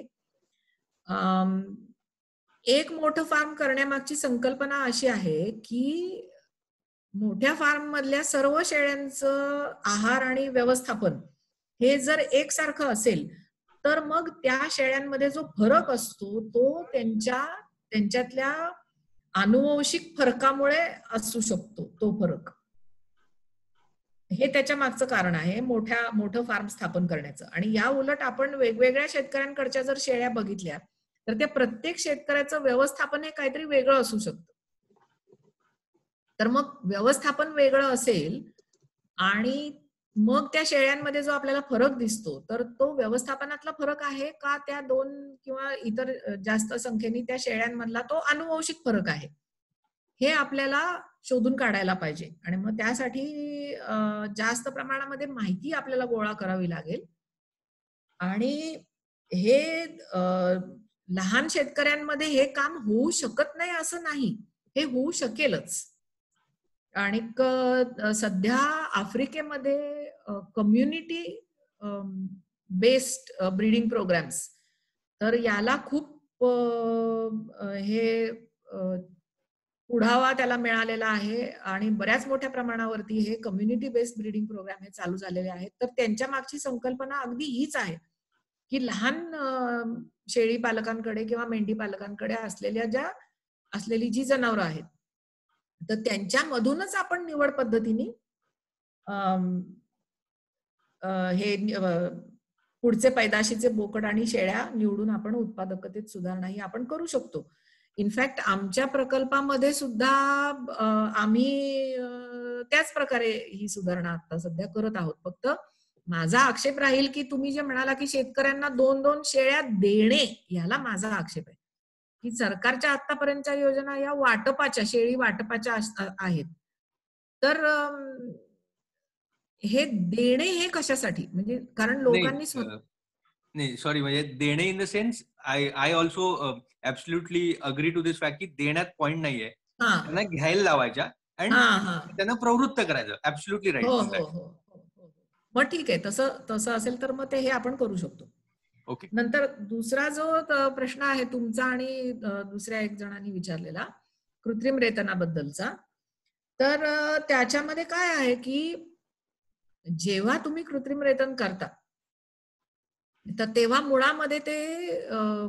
एक मोठं फार्म करण्यामागची संकल्पना अशी आहे की मोठ्या फार्म मधल्या सर्व शेळ्यांचं आहार आणि व्यवस्थापन हे जर एकसारखं असेल तर मग त्या शेळ्यांमध्ये जो फरक असतो तो त्यांच्यातल्या आनुवंशिक फरकामुळे असू शकतो. तो फरक हे त्याच्या मागचं कारण आहे मोठं फार्म स्थापन करण्याचं. आणि या उलट आपण वेगवेगळ्या शेतकऱ्यांकडच्या जर शेळ्या बघितल्या तर त्या प्रत्येक शेतकऱ्याचं व्यवस्थापन हे काहीतरी वेगळं असू शकतं. तर मग व्यवस्थापन वेगळं असेल आणि मग त्या शेळ्यांमध्ये जो आपल्याला फरक दिसतो तर तो व्यवस्थापनातला फरक आहे का त्या 2 किंवा इतर जास्त संख्येने त्या शेळ्यांमधला तो आनुवंशिक फरक आहे, हे आपल्याला शोधून काढायला पाहिजे. आणि मग त्यासाठी जास्त प्रमाणामध्ये माहिती आपल्याला गोळा करावी लागेल. आणि हे लहान शेतकऱ्यांमध्ये हे काम होऊ शकत नाही असं नाही, हे होऊ शकेलच. आणि सध्या आफ्रिकेमध्ये कम्युनिटी बेस्ड ब्रीडिंग प्रोग्राम्स, तर याला खूप हे पुढावा त्याला मिळालेला आहे आणि बऱ्याच मोठ्या प्रमाणावरती हे कम्युनिटी बेस्ड ब्रीडिंग प्रोग्राम हे चालू झालेले आहेत. तर त्यांच्या मागची संकल्पना अगदी हीच आहे की लहान शेळी पालकांकडे किंवा मेंढी पालकांकडे असलेली जी जनावरं आहेत, तर त्यांच्यामधूनच आपण निवड पद्धतीने हे पुढचे पैदाशीचे बोकड आणि शेळ्या निवडून आपण उत्पादकतेत सुधारणा ही आपण करू शकतो. इनफॅक्ट आमच्या प्रकल्पामध्ये सुद्धा आम्ही त्याच प्रकारे ही सुधारणा आता सध्या करत आहोत. फक्त माझा आक्षेप राहील की तुम्ही जे म्हणाला की शेतकऱ्यांना 2-2 शेळ्या देणे, याला माझा आक्षेप आहे की सरकारच्या आतापर्यंतच्या योजना या वाटपाच्या, शेळी वाटपाच्या आहेत. तर हे देणे हे कशासाठी, म्हणजे कारण लोकांनी नाही सॉरी, म्हणजे देणे in the sense I also absolutely agree to this fact की देण्यात पॉइंट नाहीये, त्यांना घ्यायला लावायच्या आणि त्यांना प्रवृत्त करायचं. Absolutely right. मग ठीक आहे, तसं असेल तर मग ते हे आपण करू शकतो. ओके. नंतर दुसरा जो प्रश्न आहे तुमचा आणि दुसऱ्या एक जणांनी विचारलेला कृत्रिम रेतनाबद्दलचा, तर त्याच्यामध्ये काय आहे की जेव्हा तुम्ही कृत्रिम रेतन करता तर तेव्हा मुळामध्ये ते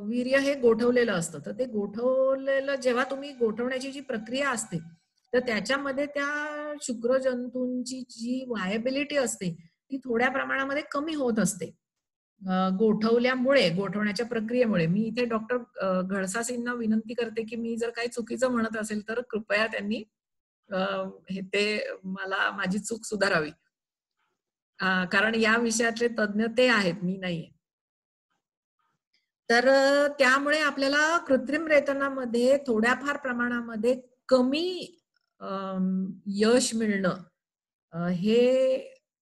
वीर्य हे गोठवलेलं असतं. तर ते गोठवलेलं जेव्हा तुम्ही गोठवण्याची जी प्रक्रिया असते तर त्याच्यामध्ये त्या शुक्रजंतूंची जी व्हायबिलिटी असते ती थोड्या प्रमाणामध्ये कमी होत असते गोठवल्यामुळे, गोठवण्याच्या प्रक्रियेमुळे. मी इथे डॉक्टर घळसासींना विनंती करते की मी जर काही चुकीचं म्हणत असेल तर कृपया त्यांनी ते मला माझी चूक सुधारावी, कारण या विषयातले तज्ञ ते आहेत, मी नाहीये. तर त्यामुळे आपल्याला कृत्रिम रेतनामध्ये थोड्याफार प्रमाणामध्ये कमी यश मिळणं हे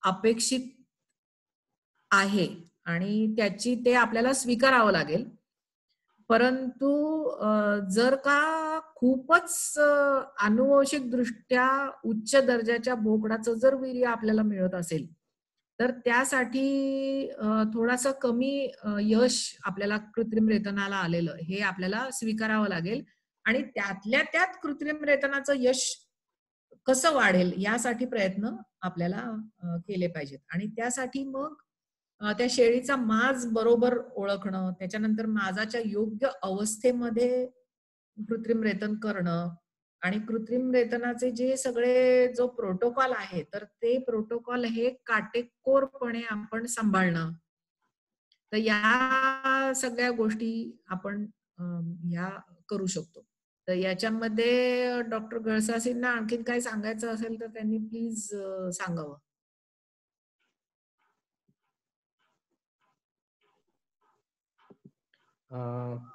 अपेक्षित आहे आणि ते आपल्याला स्वीकारावं लागेल. परंतु जर का खूपच आनुवंशिक दृष्ट्या उच्च दर्जाच्या बोकडाचं जर वीर्य आपल्याला मिळत असेल तर त्यासाठी थोडासा कमी यश आपल्याला कृत्रिम रेतनाला आलेलं हे आपल्याला स्वीकारावं लागेल आणि त्यातल्या त्यात कृत्रिम रेतनाचं यश कसं वाढेल यासाठी प्रयत्न आपल्याला केले पाहिजेत. आणि त्यासाठी मग त्या शेळीचा माज बरोबर ओळखणं, त्याच्यानंतर माजाच्या योग्य अवस्थेमध्ये कृत्रिम रेतन करणं आणि कृत्रिम रेतनाचे जे सगळे जो प्रोटोकॉल आहे तर ते प्रोटोकॉल हे काटेकोरपणे आपण सांभाळणं. तर या सगळ्या गोष्टी आपण ह्या करू शकतो. तर याच्यामध्ये डॉक्टर घळसासींना आणखीन काही सांगायचं असेल तर त्यांनी प्लीज सांगावं.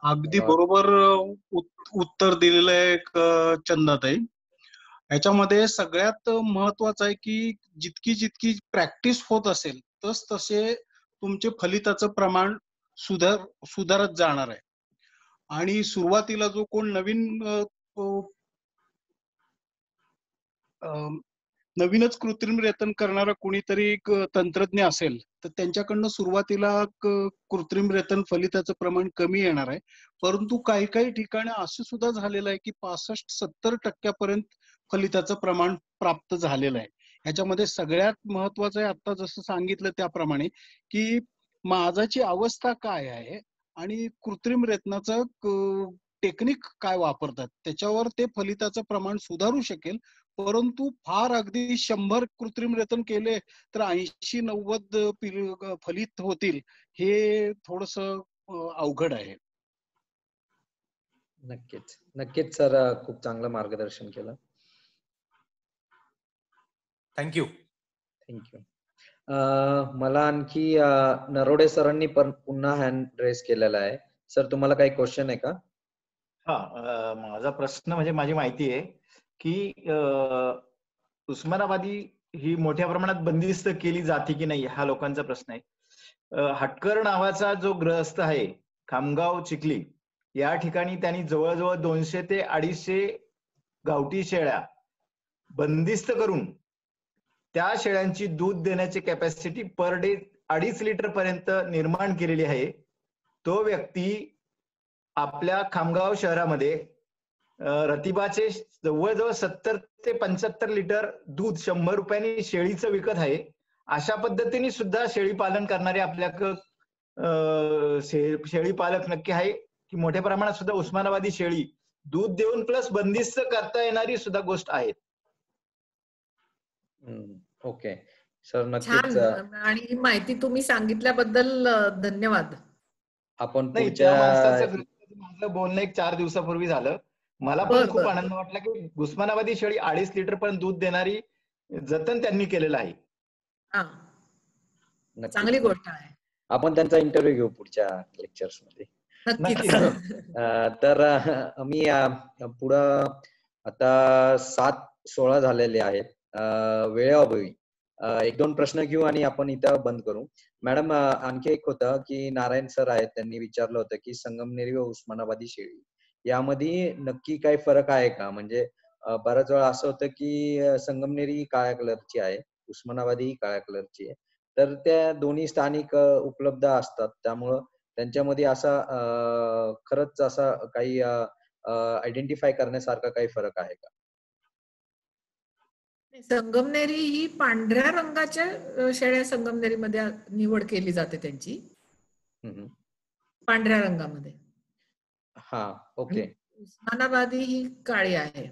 अगदी बरोबर उत्तर दिलेलं आहे चंदाताई. ह्याच्यामध्ये सगळ्यात महत्वाचं आहे की जितकी प्रॅक्टिस होत असेल तसे तुमचे फलिताचं प्रमाण सुधारत जाणार आहे. आणि सुरुवातीला जो कोण नवीनच कृत्रिम रेतन करणारा कोणीतरी एक तंत्रज्ञ असेल तर त्यांच्याकडनं सुरुवातीला कृत्रिम रेतन फलिताचं प्रमाण कमी येणार आहे. परंतु काही ठिकाणी असं सुद्धा झालेलं आहे की 65-70% फलिताचं प्रमाण प्राप्त झालेलं आहे. ह्याच्यामध्ये सगळ्यात महत्वाचं आहे, आता जसं सांगितलं त्याप्रमाणे, की माजाची अवस्था काय आहे आणि कृत्रिम रेतनाचं टेक्निक काय वापरतात त्याच्यावर ते फलिताचं प्रमाण सुधारू शकेल. परंतु फार अगदी 100 कृत्रिम रेतन केले तर 80-90 फलित होतील, हे थोडस अवघड आहे. नक्कीच सर, खूप चांगलं मार्गदर्शन केलं. थँक्यू. मला आणखी नरोडे सरांनी पण पुन्हा हँड रेस केलेला आहे. सर, तुम्हाला काही क्वेश्चन आहे का? हा, माझा प्रश्न म्हणजे माझी माहिती आहे की उस्मानाबादी ही मोठ्या प्रमाणात बंदिस्त केली जाते की नाही हा लोकांचा प्रश्न आहे. हटकर नावाचा जो ग्रहस्थ आहे खामगाव चिखली, या ठिकाणी त्यांनी जवळजवळ 200 ते 250 गावठी शेळ्या बंदिस्त करून त्या शेळ्यांची दूध देण्याची कॅपॅसिटी पर डे 2.5 लिटर पर्यंत निर्माण केलेली आहे. तो व्यक्ती आपल्या खामगाव शहरामध्ये रतिबाचे जवळजवळ 70 ते 75 लिटर दूध 100 रुपयांनी शेळीचं विकत आहे. अशा पद्धतीने सुद्धा शेळी पालन करणारे आपल्याकडं शेळी पालक नक्की आहे की मोठ्या प्रमाणात सुद्धा उस्मानाबादी शेळी दूध देऊन प्लस बंदिस्त करता येणारी सुद्धा गोष्ट आहे. ओके सर, नक्कीच. छान, आणि ही माहिती तुम्ही सांगितल्याबद्दल धन्यवाद. आपण नाही, त्या माणसाचं माझं बोलणं एक 4 दिवसापूर्वी झालं. मला पण खूप आनंद वाटला की उस्मानाबादी शेळी 2.5 लिटर पर्यंत दूध देणारी जतन त्यांनी केलेलं आहे. चांगली गोष्ट आहे. आपण त्यांचा इंटरव्ह्यू घेऊ पुढच्या लेक्चर्स मध्ये. तर मी पुढं आता 7:16 झालेले आहेत. वेळेअभावी 1-2 प्रश्न घेऊ आणि आपण इथं बंद करू. मॅडम, आणखी एक होतं की नारायण सर आहेत, त्यांनी विचारलं होतं की संगमनेरी व उस्मानाबादी शेळी यामध्ये नक्की काय फरक आहे का? म्हणजे बऱ्याच वेळा असं होतं की संगमनेरी काळ्या कलरची आहे, उस्मानाबादी ही काळ्या कलरची आहे. तर त्या दोन्ही स्थानिक उपलब्ध असतात, त्यामुळं त्यांच्यामध्ये असा खरंच असा काही आयडेंटिफाय करण्यासारखा काही फरक आहे का? संगमनेरी ही पांढऱ्या रंगाच्या शेळ्या संगमनेरीमध्ये निवड केली जाते त्यांची, पांढऱ्या रंगामध्ये. ओके. उस्मानाबादी ही काळी आहे.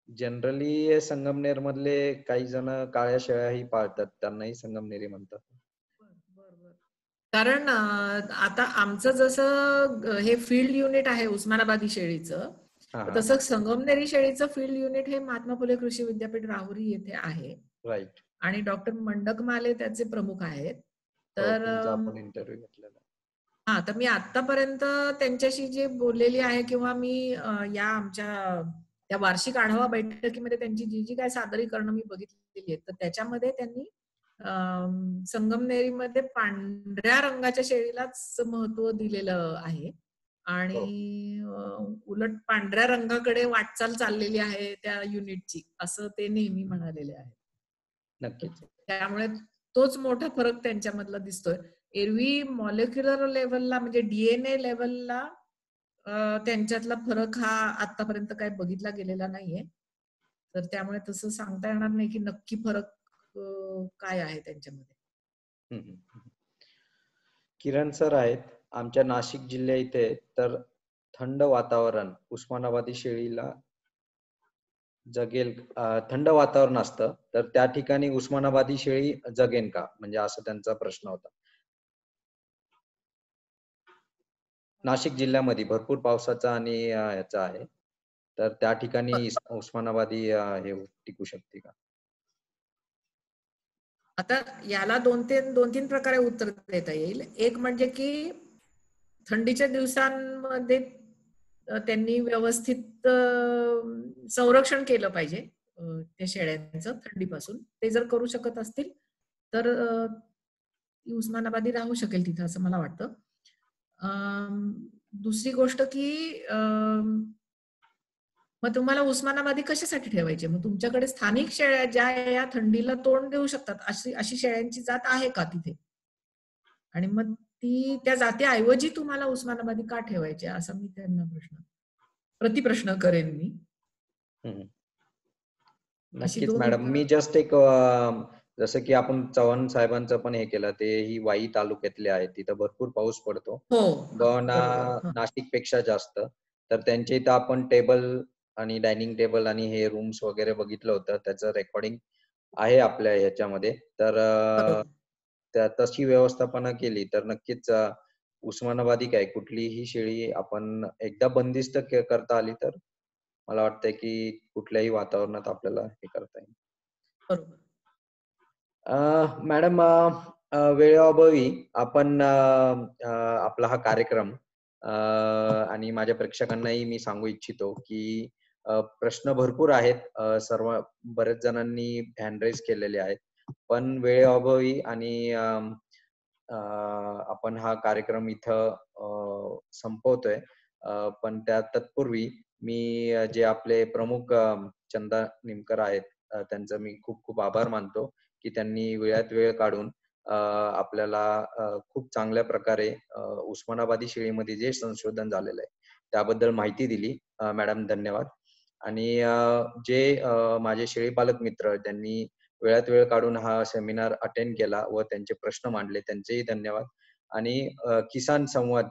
जनरली संगमनेर मधले काही जण काळ्या शेळ्याही पाळतात, त्यांनाही संगमनेरी म्हणतात. कारण आता आमचं जसं हे फील्ड युनिट आहे उस्मानाबादी शेळीचं, तसं संगमनेरी शेळीचं फील्ड युनिट हे महात्मा फुले कृषी विद्यापीठ राहुरी येथे आहे. राईट. आणि डॉक्टर मंडकमाले त्याचे प्रमुख आहेत. तर आपण इंटरव्ह्यू घेतलेला. तर मी आतापर्यंत त्यांच्याशी जे बोललेली आहे किंवा मी या आमच्या त्या वार्षिक आढावा बैठकीमध्ये त्यांची जी काही सादरीकरणं मी बघितलेली आहेत, तर त्याच्यामध्ये त्यांनी संगमनेरीमध्ये पांढऱ्या रंगाच्या शेळीलाच महत्व दिलेलं आहे आणि उलट पांढऱ्या रंगाकडे वाटचाल चाललेली आहे त्या युनिटची, असं ते नेहमी म्हणालेले आहे. नक्कीच. त्यामुळे तोच मोठा फरक त्यांच्यामधला दिसतोय. एरवी मॉलिक्युलर लेवलला म्हणजे डीएनए लेवलला त्यांच्यातला फरक हा आतापर्यंत काही बघितला गेलेला नाहीये. तर त्यामुळे तसं सांगता येणार नाही की नक्की फरक काय आहे त्यांच्यामध्ये. किरण सर आहेत आमच्या नाशिक जिल्ह्या इथे, तर थंड वातावरण उस्मानाबादी शेळीला जगेल, थंड वातावरण असतं, तर त्या ठिकाणी उस्मानाबादी शेळी जगेन का? म्हणजे असं त्यांचा प्रश्न होता. नाशिक जिल्ह्यामध्ये भरपूर पावसाचा आणि याचा आहे, तर त्या ठिकाणी उस्मानाबादी हे टिकू शकते का? आता याला दोन तीन प्रकारे उत्तर देता येईल. एक म्हणजे की थंडीच्या दिवसांमध्ये त्यांनी व्यवस्थित संरक्षण केलं पाहिजे त्या शेळ्यांचं थंडीपासून. ते जर करू शकत असतील तर उस्मानाबादी राहू शकेल तिथं, असं मला वाटतं. दुसरी गोष्ट की मग तुम्हाला उस्मानाबादी कशासाठी ठेवायचे? मग तुमच्याकडे स्थानिक शेळ्या ज्या या थंडीला तोंड देऊ शकतात अशी शेळ्यांची जात आहे का तिथे? आणि मग त्या जातीऐवजी तुम्हाला उस्मानाबादी का ठेवायचे, असा मी त्यांना प्रतिप्रश्न करेन मी. नक्कीच मॅडम. मी जस्ट एक जसं की आपण चव्हाण साहेबांचं पण हे केलं, ते ही वाई तालुक्यातले आहेत, तिथं भरपूर पाऊस पडतो, नाशिक पेक्षा जास्त. तर त्यांच्या इथं आपण टेबल आणि डायनिंग टेबल आणि हे रूम्स वगैरे बघितलं होतं, त्याचं रेकॉर्डिंग आहे आपल्या ह्याच्यामध्ये. तर तशी व्यवस्थापना केली तर नक्कीच उस्मानाबादी काय कुठलीही शेळी आपण एकदा बंदिस्त करता आली तर मला वाटतंय की कुठल्याही वातावरणात आपल्याला हे करता येईल. मॅडम, वेळेअभावी आपण आपला हा कार्यक्रम आणि माझ्या प्रेक्षकांनाही मी सांगू इच्छितो की प्रश्न भरपूर आहेत, बरेच जणांनी हँड रेज केलेले आहेत, पण वेळेअभावी आणि आपण हा कार्यक्रम इथं संपवतोय. पण त्या तत्पूर्वी मी जे आपले प्रमुख चंदा निमकर आहेत त्यांचं मी खूप खूप आभार मानतो की त्यांनी वेळात वेळ काढून आपल्याला खूप चांगल्या प्रकारे उस्मानाबादी शेळीमध्ये जे संशोधन झालेलं आहे त्याबद्दल माहिती दिली. मॅडम धन्यवाद. आणि जे माझे शेळीपालक मित्र त्यांनी वेळात वेळ काढून हा सेमिनार अटेंड केला व त्यांचे प्रश्न मांडले त्यांचेही धन्यवाद. आणि किसान संवाद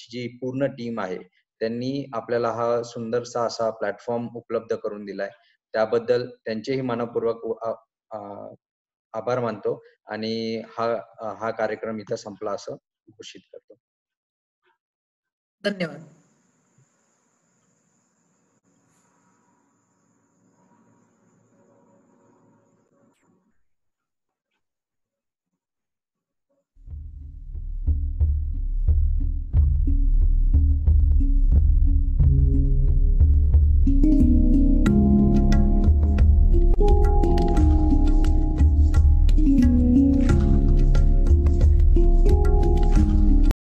जी पूर्ण टीम आहे त्यांनी आपल्याला हा सुंदरसा असा प्लॅटफॉर्म उपलब्ध करून दिलाय त्याबद्दल त्यांचेही मनपूर्वक आभार मानतो आणि हा कार्यक्रम इथं संपला असं घोषित करतो. धन्यवाद.